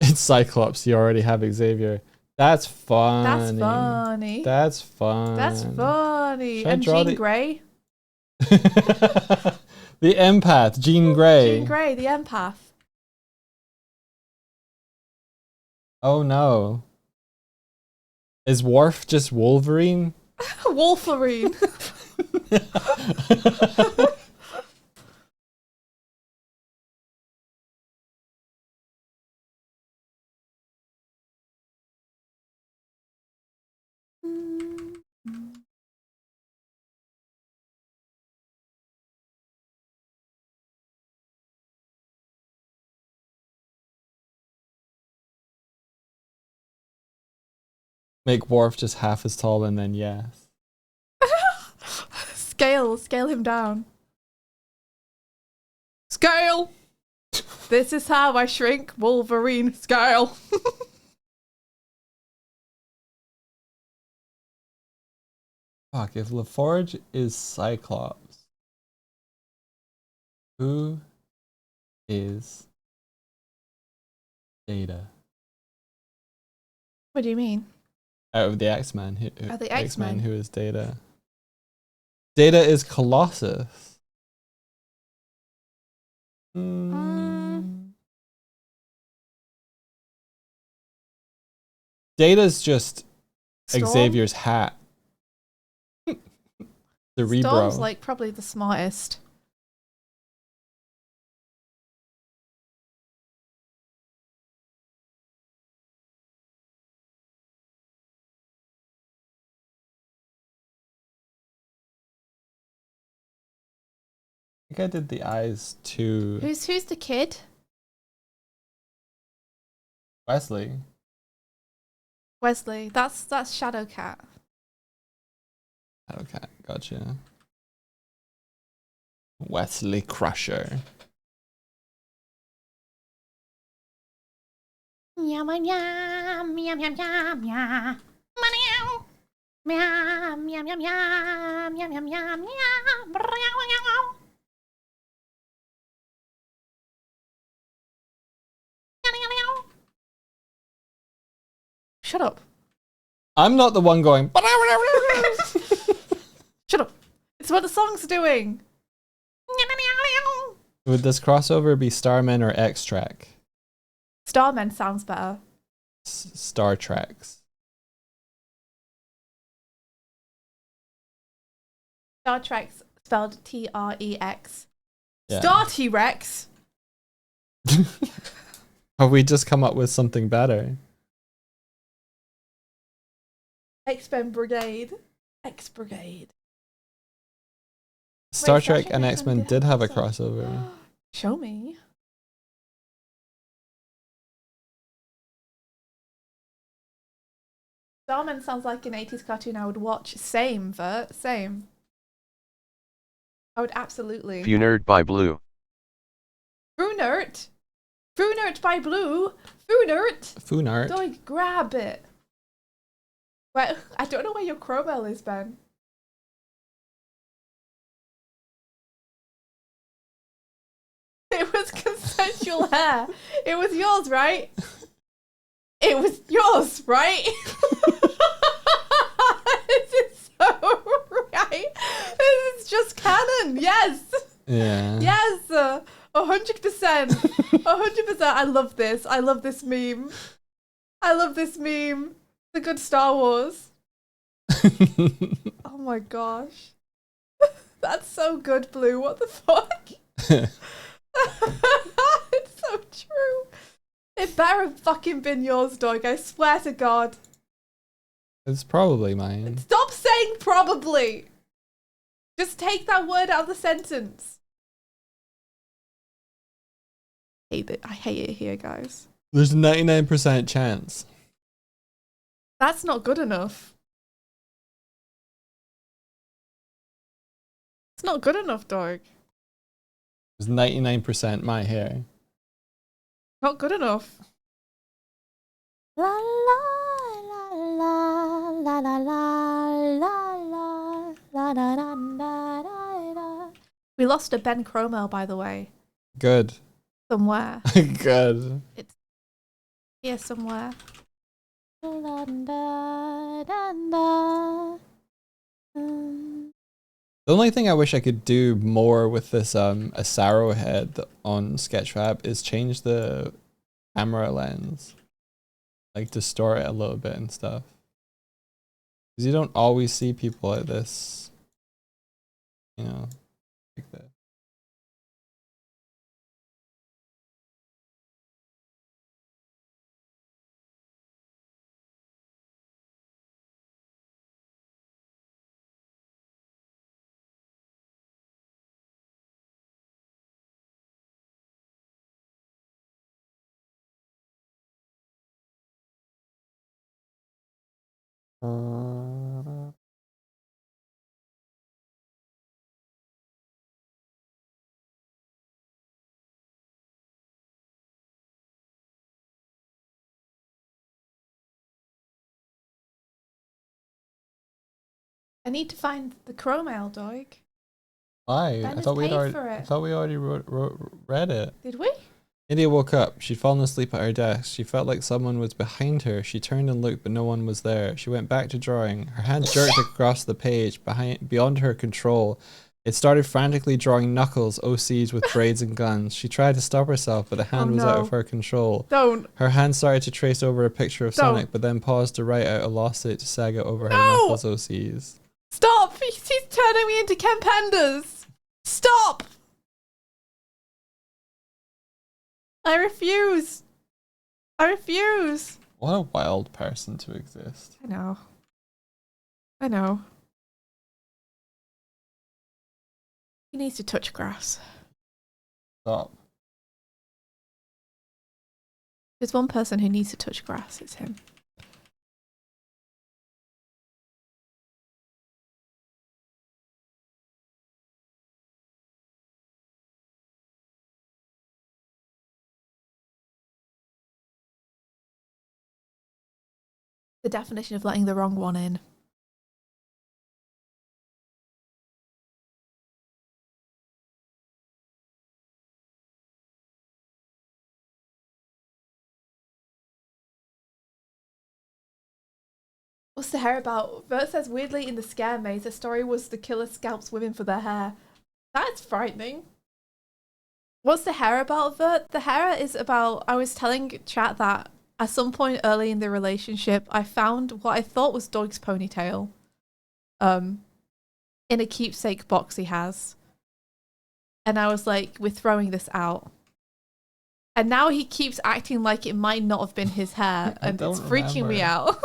It's Cyclops. You already have Xavier. That's funny. That's funny. That's fun. That's funny. Should I And draw Jean Grey. The empath, Jean Grey. Jean Grey, the empath. Oh no. Is Worf just Wolverine? Wolverine. Make Worf just half as tall and then yes. Scale him down. Scale! This is how I shrink Wolverine. Scale! Fuck, if LaForge is Cyclops, who is Data? What do you mean? Out of the X-Men. Of the X-Men. Who is Data? Data is Colossus. Data's just Storm? Xavier's hat. Cerebro. Storm's like probably the smartest. think I did the eyes to Who's the kid? Wesley. Wesley. That's Shadowcat. Okay, gotcha. Wesley Crusher. Meow meow meow meow meow meow meow. Meow meow meow meow meow meow meow meow meow. Shut up. I'm not the one going. Shut up. It's what the song's doing. Would this crossover be Starmen or X-Track? Starmen sounds better. Star Treks. Star Trek's spelled T-R-E-X. Yeah. Star T-Rex. Have we just come up with something better? X-Men Brigade. X-Brigade. Star Wait, Trek and X-Men did have a crossover. Show me. Starman sounds like an 80s cartoon I would watch. Same, Vert. Same. I would absolutely. Funerd by Blue. Funert. Funert by Blue. Funert. Funart. Don't grab it. Where, I don't know where your Crowbell is, Ben. It was consensual hair. It was yours, right? It was yours, right? This is so right. This is just canon. Yes. Yeah. Yes. 100%. 100%. I love this. I love this meme. I love this meme. The good Star Wars. Oh my gosh. That's so good, Blue. What the fuck? It's so true. It better have fucking been yours, dog. I swear to God. It's probably mine. Stop saying probably. Just take that word out of the sentence. I hate it here, guys. There's a 99% chance. That's not good enough. It's not good enough, dog. There's 99% my hair. Not good enough. La la la la la la la la la la la la. We lost a Ben Cromwell, by the way. Good. Somewhere. Good. It's here somewhere. The only thing I wish I could do more with this Asaro head on Sketchfab is change the camera lens. Like distort it a little bit and stuff. Because you don't always see people like this. You know, like this. I need to find the Cromwell, dog. Why? Ben I has thought we paid already. for I it. thought we already read it. Did we? India woke up. She'd fallen asleep at her desk. She felt like someone was behind her. She turned and looked, but no one was there. She went back to drawing. Her hand jerked across the page, beyond her control. It started frantically drawing knuckles, OCs with braids and guns. She tried to stop herself, but the hand was out of her control. Don't. Her hand started to trace over a picture of Don't. Sonic, but then paused to write out a lawsuit to Saga over her No! knuckles OCs. Stop! He's turning me into Ken Penders! Stop! I refuse! I refuse! What a wild person to exist. I know. I know. He needs to touch grass. Stop. There's one person who needs to touch grass. It's him. The definition of letting the wrong one in. What's the hair about? Vert says weirdly in the scare maze, the story was the killer scalps women for their hair. That's frightening. What's the hair about, Vert? The hair is about, I was telling chat that at some point early in the relationship, I found what I thought was Doig's ponytail. In a keepsake box he has. And I was like, we're throwing this out. And now he keeps acting like it might not have been his hair, and it's freaking me out.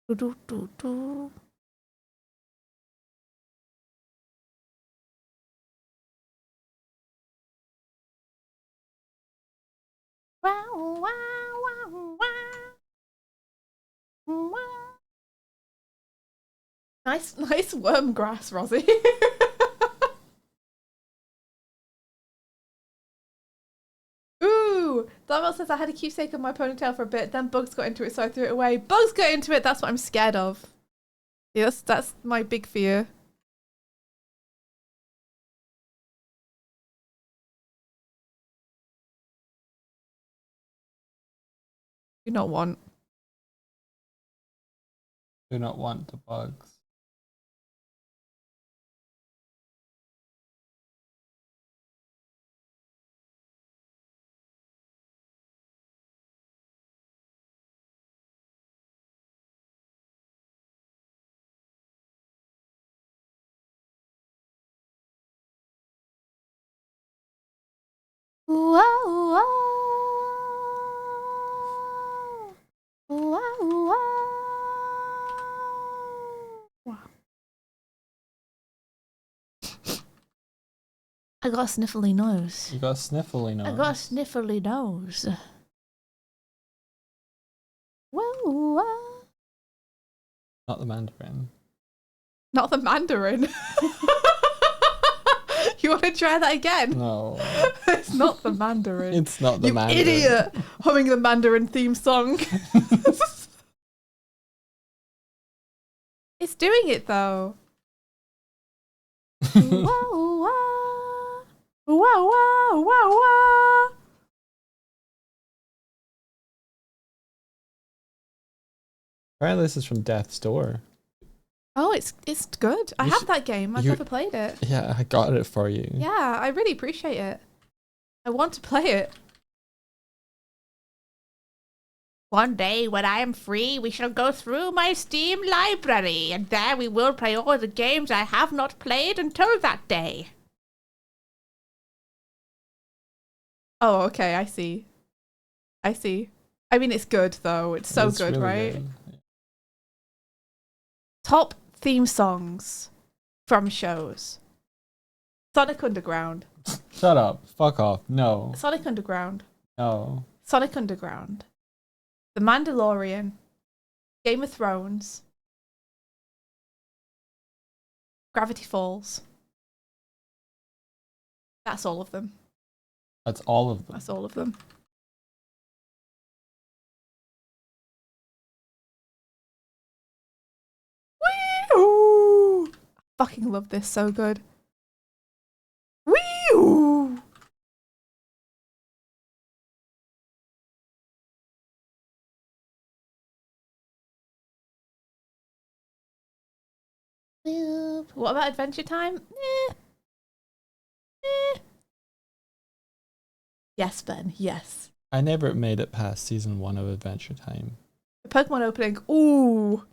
Do, do, do. Wow, wow, wow, wow. Wow. Nice worm grass, Rosie. Ooh, Darmel says I had a keepsake of my ponytail for a bit, then bugs got into it, so I threw it away. Bugs got into it, that's what I'm scared of. Yes, that's my big fear. Do not want. Do not want the bugs. Whoa, whoa. Whoa, whoa. Wow. I got a sniffly nose. You got a sniffly nose. I got a sniffly nose. Whoa, whoa. Not the Mandarin. Not the Mandarin. You want to try that again? No. It's not the Mandarin. It's not the you Mandarin. idiot! Humming the Mandarin theme song. It's doing it though. Whoa, whoa. Whoa, whoa, whoa, whoa. Apparently this is from Death's Door. Oh, it's good. I You have should- that game. I've you- never played it. Yeah, I got it for you. Yeah, I really appreciate it. I want to play it. One day when I am free, we shall go through my Steam library, and there we will play all the games I have not played until that day. Oh, okay, I see. I see. I mean, it's good though. It's so It's good, really right? good. Top theme songs from shows. Sonic Underground. Shut up. Fuck off. No. Sonic Underground. No. Sonic Underground. The Mandalorian. Game of Thrones. Gravity Falls. That's all of them. That's all of them. That's all of them. Wee-oo! I fucking love this. So good. Wee-oo! What about Adventure Time? Yes, Ben. Yes. I never made it past season 1 of Adventure Time. The Pokemon opening. Ooh.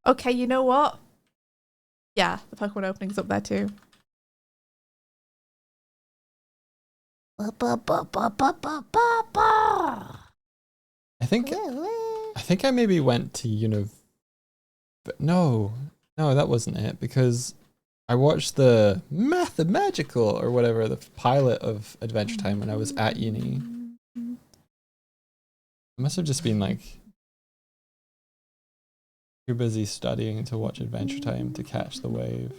Okay, you know what? Yeah, the Pokemon opening's up there too. I think I maybe went to but no, that wasn't it, because I watched the Mathemagical or whatever, the pilot of Adventure Time when I was at uni. I must have just been like too busy studying to watch Adventure Time to catch the wave.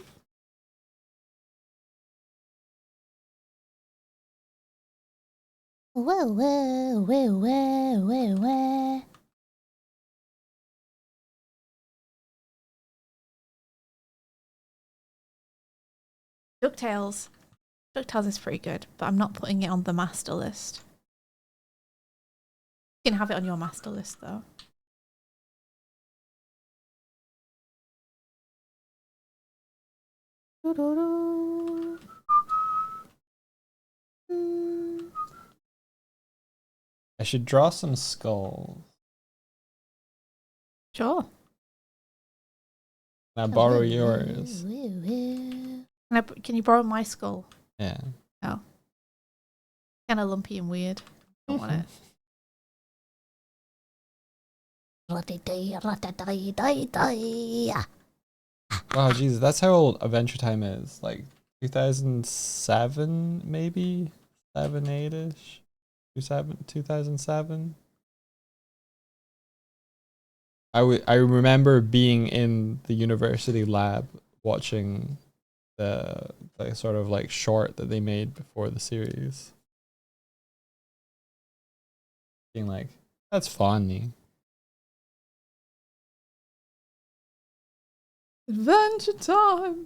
Whoa, whoa, whoa, whoa, whoa, whoa. DuckTales. DuckTales is pretty good, but I'm not putting it on the master list. You can have it on your master list, though. Doo-doo-doo. I should draw some skulls. Sure. Can I borrow yours? Can you borrow my skull? Yeah. Kind of lumpy and weird. Don't want it. Wow, Jesus, that's how old Adventure Time is. Like 2007, maybe 7, 8ish. 2007. I remember being in the university lab watching the sort of like short that they made before the series. Being like, that's funny. Adventure Time.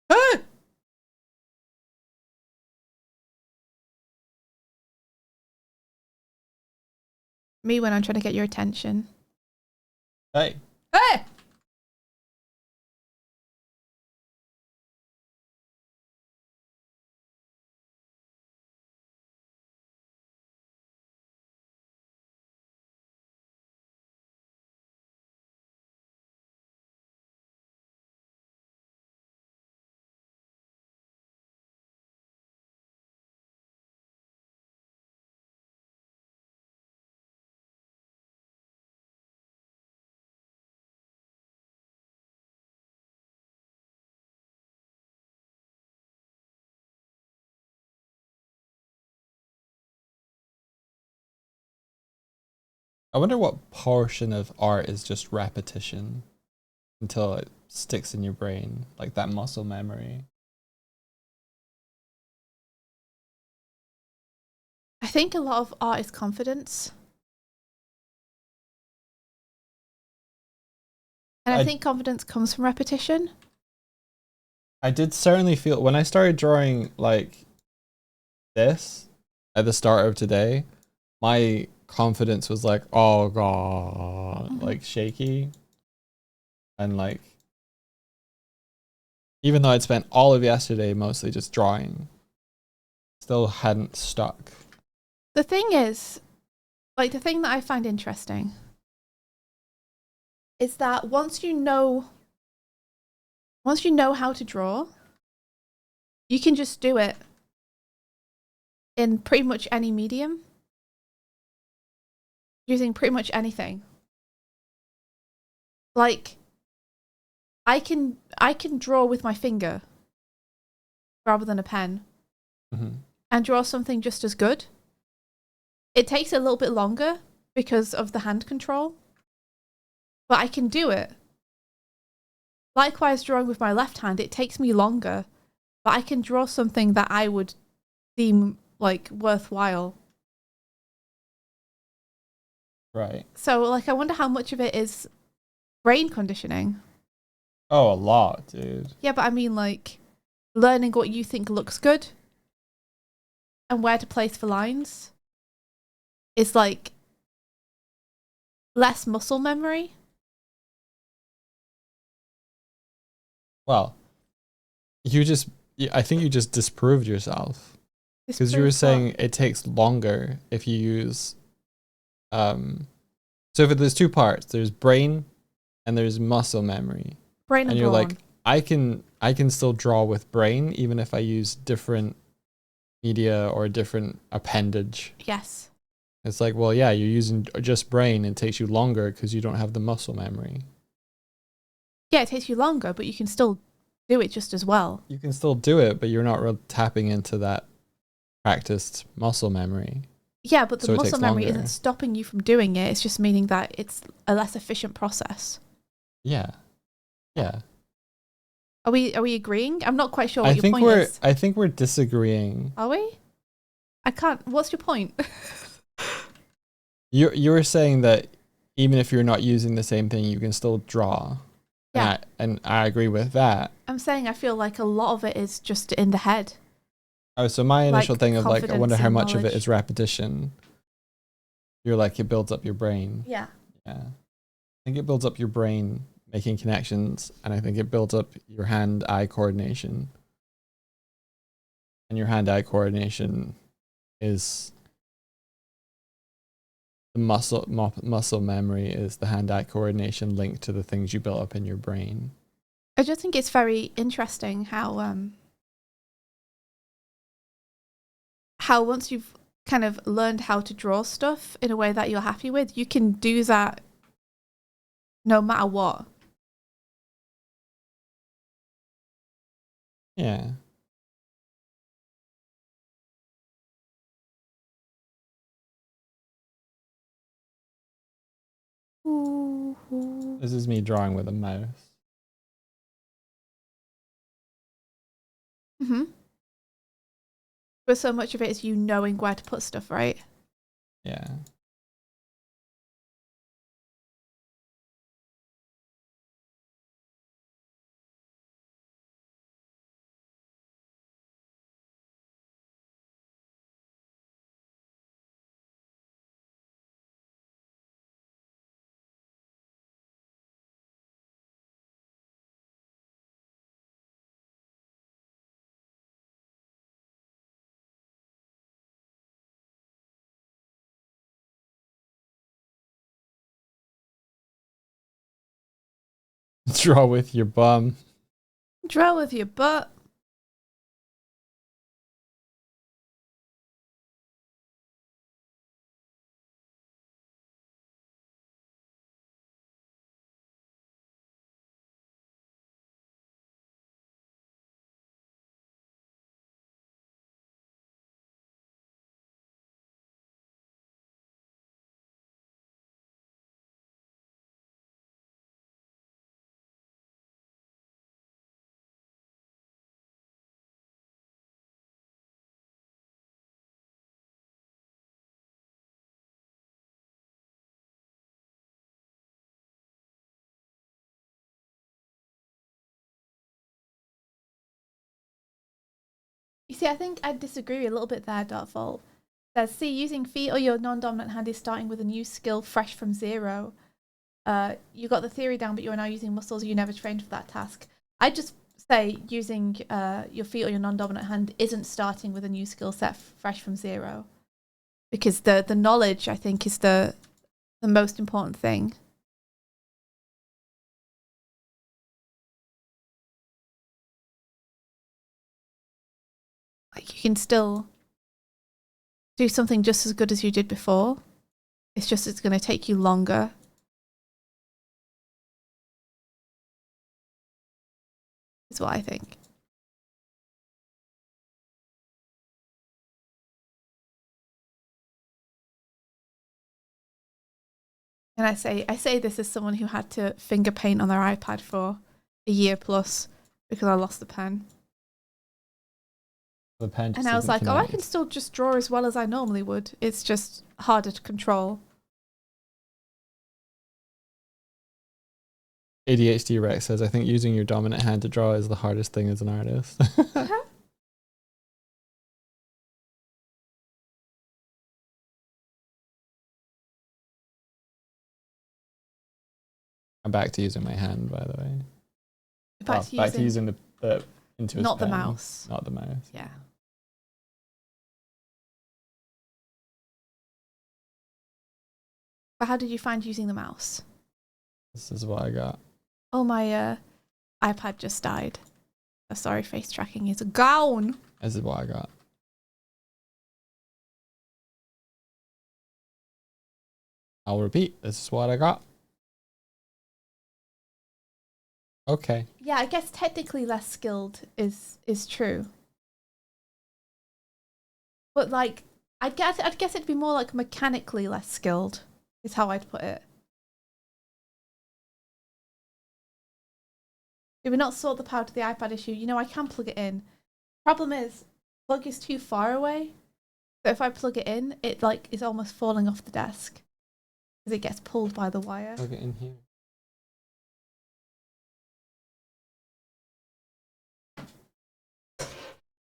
Hey! Me when I'm trying to get your attention. Hey. Hey! I wonder what portion of art is just repetition until it sticks in your brain, like that muscle memory. I think a lot of art is confidence. And I think confidence comes from repetition. I did certainly feel when I started drawing like this at the start of today, my confidence was like, oh god, like shaky. And like, even though I'd spent all of yesterday mostly just drawing, still hadn't stuck. The thing is, like the thing that I find interesting is that once you know how to draw, you can just do it in pretty much any medium, using pretty much anything. Like, I can draw with my finger rather than a pen, and draw something just as good. It takes a little bit longer because of the hand control, but I can do it. Likewise, drawing with my left hand, it takes me longer, but I can draw something that I would deem like worthwhile. Right. So, like, I wonder how much of it is brain conditioning. Oh, a lot, dude. Yeah, but I mean, like, learning what you think looks good and where to place the lines is like less muscle memory. Well, I think you just disproved yourself. Because you were saying it takes longer if you use, so if there's two parts, there's brain and there's muscle memory. Brain and you're brawn. like, I can still draw with brain even if I use different media or a different appendage. Yes. It's like, well, yeah, you're using just brain. It takes you longer because you don't have the muscle memory. Yeah, it takes you longer, but you can still do it just as well. You can still do it, but you're not tapping into that practiced muscle memory. Yeah, but the So it muscle takes memory longer. isn't stopping you from doing it. It's just meaning that it's a less efficient process. Yeah. Yeah. Are we agreeing? I'm not quite sure what I your think point is. I think we're disagreeing. Are we? I can't. What's your point? You were saying that even if you're not using the same thing, you can still draw. Yeah. And I agree with that. I'm saying I feel like a lot of it is just in the head. Oh, so my initial Like thing of like, I wonder confidence how and much of it knowledge. is repetition. You're like, it builds up your brain. Yeah. Yeah. I think it builds up your brain making connections, and I think it builds up your hand-eye coordination. And your hand-eye coordination is the muscle memory is the hand-eye coordination linked to the things you built up in your brain. I just think it's very interesting how once you've kind of learned how to draw stuff in a way that you're happy with, you can do that no matter what. Yeah. This is me drawing with a mouse. Mm-hmm. But so much of it is you knowing where to put stuff, right? Yeah. Draw with your bum. Draw with your butt. You see, I think I disagree a little bit there, Dartfall. Says, see, using feet or your non-dominant hand is starting with a new skill fresh from zero. You got the theory down, but you are now using muscles you never trained for that task. I just say using your feet or your non-dominant hand isn't starting with a new skill set fresh from zero. Because the knowledge, I think, is the most important thing. Like, you can still do something just as good as you did before. It's just it's going to take you longer. Is what I think. And I say this as someone who had to finger paint on their iPad for a year plus because I lost the pen. The pen just And I was doesn't like, oh, I connect. can still just draw as well as I normally would. It's just harder to control. ADHD Rex says, I think using your dominant hand to draw is the hardest thing as an artist. I'm back to using my hand, by the way. Back Back to using the Intuos not the pen, mouse. Not the mouse. Yeah. But how did you find using the mouse? This is what I got. Oh, my iPad just died. Oh, sorry, face tracking is gone. This is what I got. I'll repeat. This is what I got. Okay. Yeah, I guess technically less skilled is true. But like I'd guess it'd be more like mechanically less skilled is how I'd put it. Did we not sort the power to the iPad issue? You know, I can plug it in. Problem is, plug is too far away. So if I plug it in, it like is almost falling off the desk because it gets pulled by the wire. Plug it in here.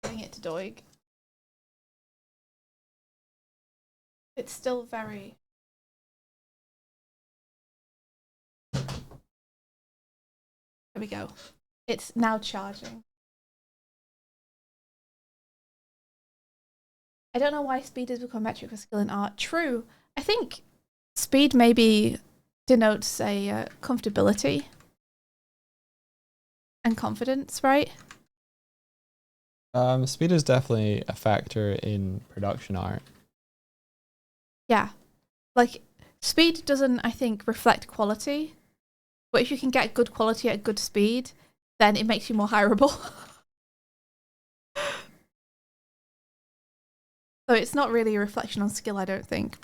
Giving it to Doig. It's still very. There we go. It's now charging. I don't know why speed has become a metric for skill in art. True. I think speed maybe denotes a comfortability and confidence, right? Speed is definitely a factor in production art. Yeah. Like, speed doesn't, I think, reflect quality. But if you can get good quality at good speed, then it makes you more hireable. So it's not really a reflection on skill, I don't think.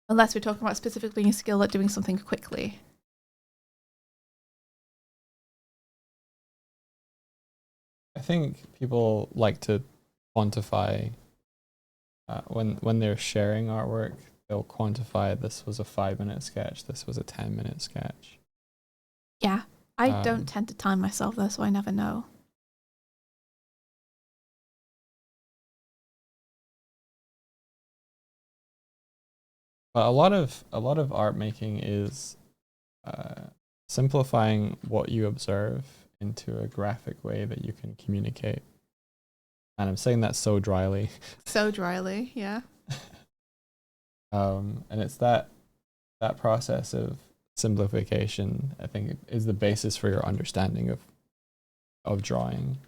Unless we're talking about specifically a skill at doing something quickly. I think people like to quantify when they're sharing artwork. They'll quantify this was a 5-minute sketch. This was a 10-minute sketch. Yeah, I don't tend to time myself though, so I never know. But a lot of art making is simplifying what you observe into a graphic way that you can communicate. And I'm saying that so dryly. So dryly, yeah. And it's that process of simplification, I think, is the basis for your understanding of drawing.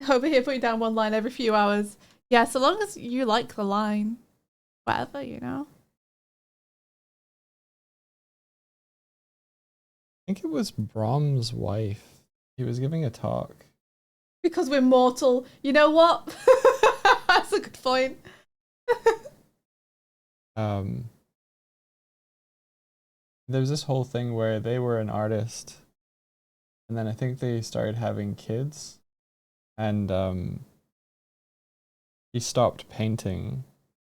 Over here putting down one line every few hours. Yeah, so long as you like the line. Whatever, you know. I think it was Brahms' wife. He was giving a talk. Because we're mortal. You know what? That's a good point. There was this whole thing where they were an artist, and then I think they started having kids, and he stopped painting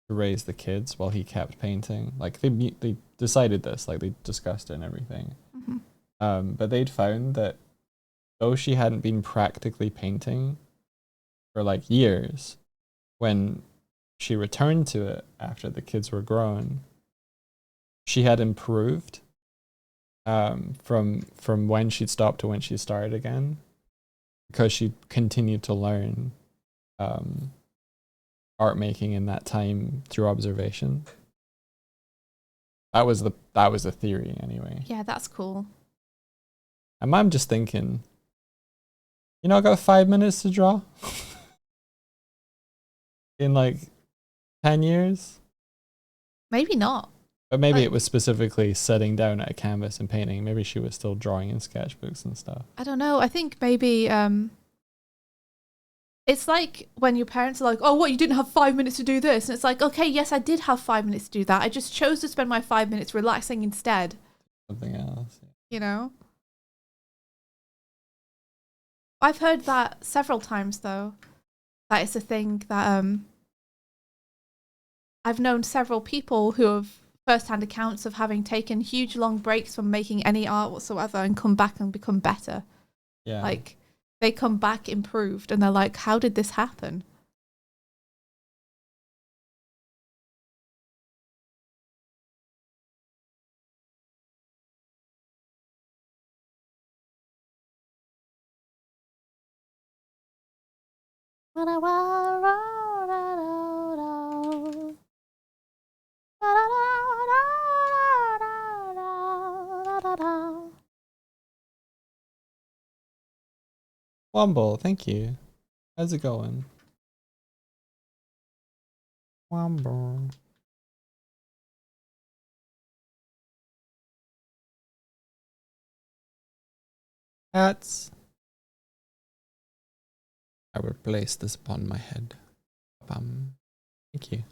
to raise the kids while he kept painting. Like they decided this, like they discussed it and everything. Mm-hmm. But they'd found that though she hadn't been practically painting for like years, when she returned to it after the kids were grown, she had improved from when she'd stopped to when she started again, because she continued to learn art making in that time through observation. That was the theory anyway. Yeah, that's cool. And I'm just thinking, you know, I got 5 minutes to draw in like 10 years. Maybe not. But maybe it was specifically sitting down at a canvas and painting. Maybe she was still drawing in sketchbooks and stuff. I don't know. I think maybe it's like when your parents are like, oh, what, you didn't have 5 minutes to do this? And it's like, okay, yes, I did have 5 minutes to do that. I just chose to spend my 5 minutes relaxing instead. Something else. You know? I've heard that several times, though. That it's a thing that I've known several people who have first-hand accounts of having taken huge long breaks from making any art whatsoever and come back and become better. Yeah. Like, they come back improved and they're like, how did this happen? Womble, thank you. How's it going? Womble. Hats. I will place this upon my head. Thank you.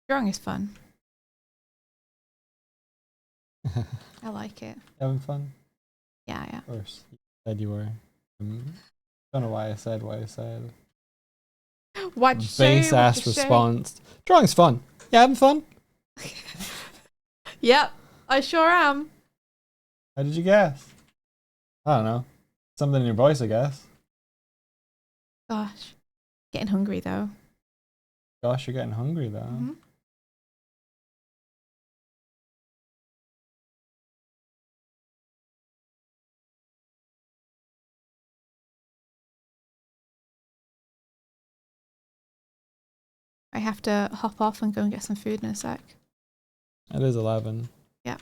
Drawing is fun. I like it. Having fun? Yeah, yeah. Of course. You said you were. Don't know why I said what I said. What'd you say? Base What'd ass you say? response. Drawing's fun. Yeah, having fun? Yep, I sure am. How did you guess? I don't know. Something in your voice, I guess. Gosh. Getting hungry though. Gosh, you're getting hungry though. Mhm. I have to hop off and go and get some food in a sec. It is 11. Yeah.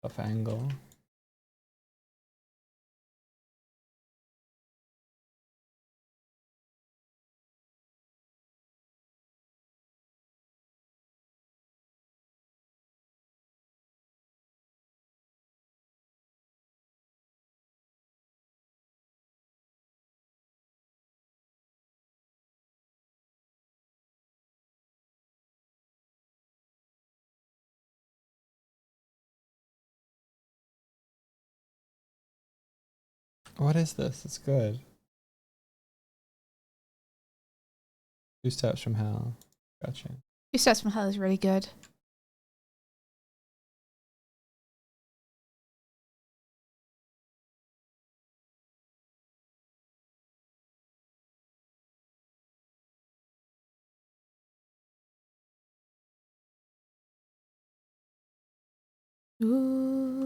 Tough angle. What is this? It's good. 2 Steps from Hell. Gotcha. 2 Steps from Hell is really good. Ooh.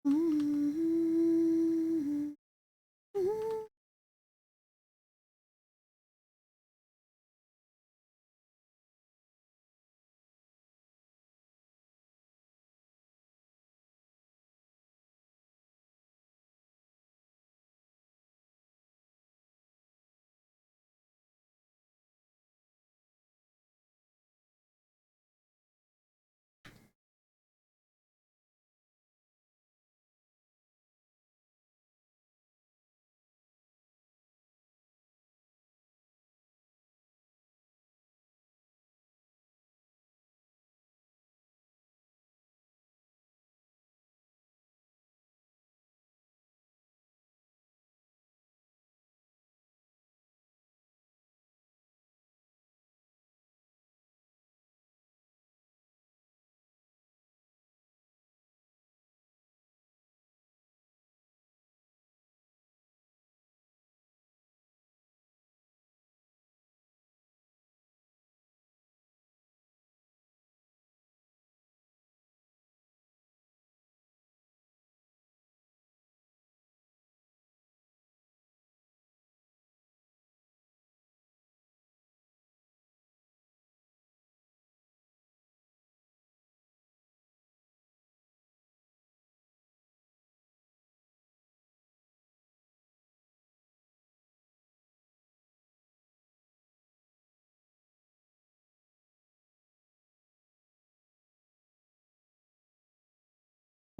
Ooh.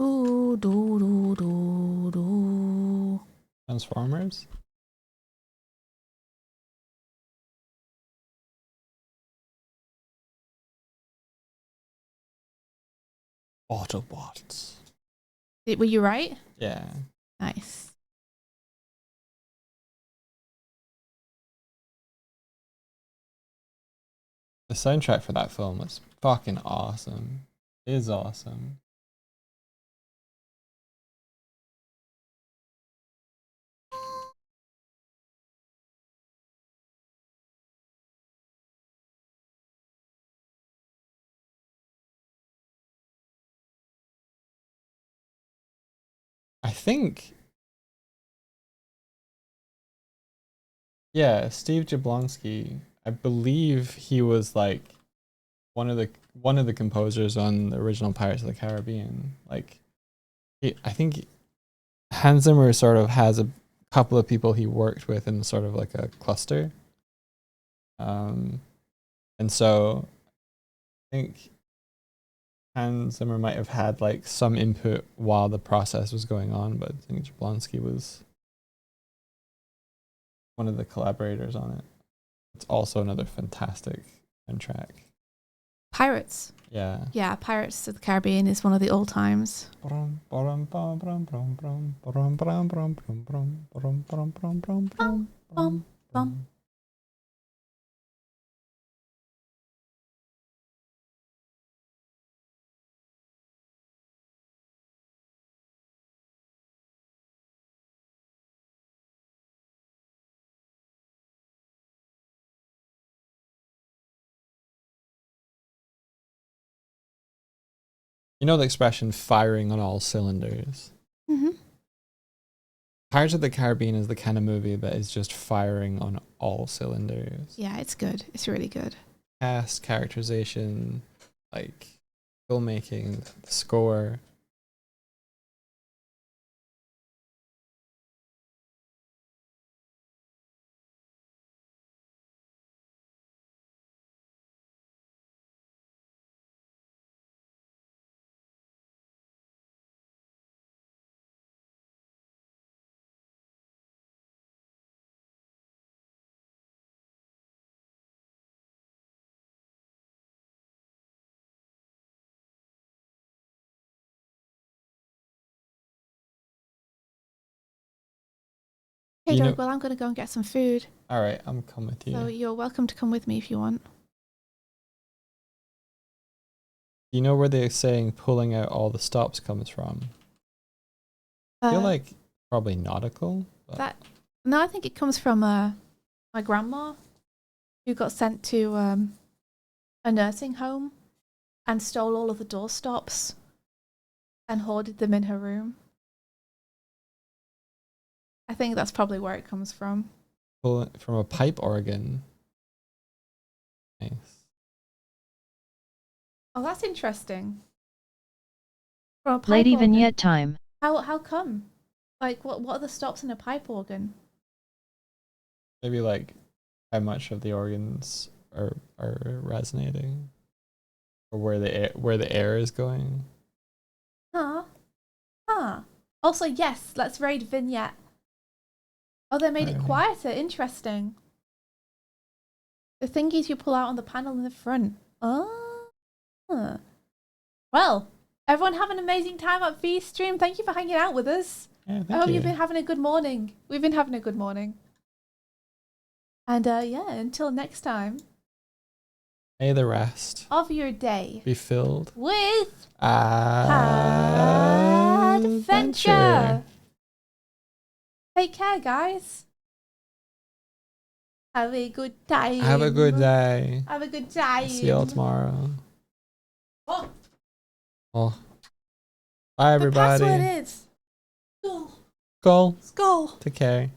Ooh, do, do, do, do. Transformers? Autobots. Were you right? Yeah. Nice. The soundtrack for that film was fucking awesome. It is awesome. I think, yeah, Steve Jablonsky, I believe he was like one of the composers on the original Pirates of the Caribbean. Like I think Hans Zimmer sort of has a couple of people he worked with in sort of like a cluster. And so I think Hans Zimmer might have had like some input while the process was going on, but I think Jablonsky was one of the collaborators on it. It's also another fantastic soundtrack. Pirates. Yeah. Yeah, Pirates of the Caribbean is one of the old times. Bum. You know the expression firing on all cylinders? Mm-hmm. Pirates of the Caribbean is the kind of movie that is just firing on all cylinders. Yeah, it's good. It's really good. Cast, characterization, like filmmaking, the score. Hey, You dog. know- Well, I'm gonna go and get some food. All right, I'm coming with you. So you're welcome to come with me if you want. You know where they're saying pulling out all the stops comes from? I feel like probably nautical. But that. No, I think it comes from my grandma, who got sent to a nursing home and stole all of the door stops and hoarded them in her room. I think that's probably where it comes from. pull it from a pipe organ. Nice. Oh, that's interesting. From a pipe Lady organ. Vignette time. How come? Like, what are the stops in a pipe organ? Maybe like how much of the organs are resonating, or where the air is going. Huh? Huh. Also, yes, let's raid Vignette. Oh, they made it Alright. quieter. Interesting. The thingies you pull out on the panel in the front. Oh. Well, everyone have an amazing time at V Stream. Thank you for hanging out with us. Yeah, I thank hope you. you've been having a good morning. We've been having a good morning. And yeah, until next time, May the rest of your day be filled with adventure. adventure. Take care, guys. Have a good time. Have a good day. Have a good time. See y'all tomorrow. Oh, Oh. Bye, the password everybody. is skull. Skull. Skull. Take care.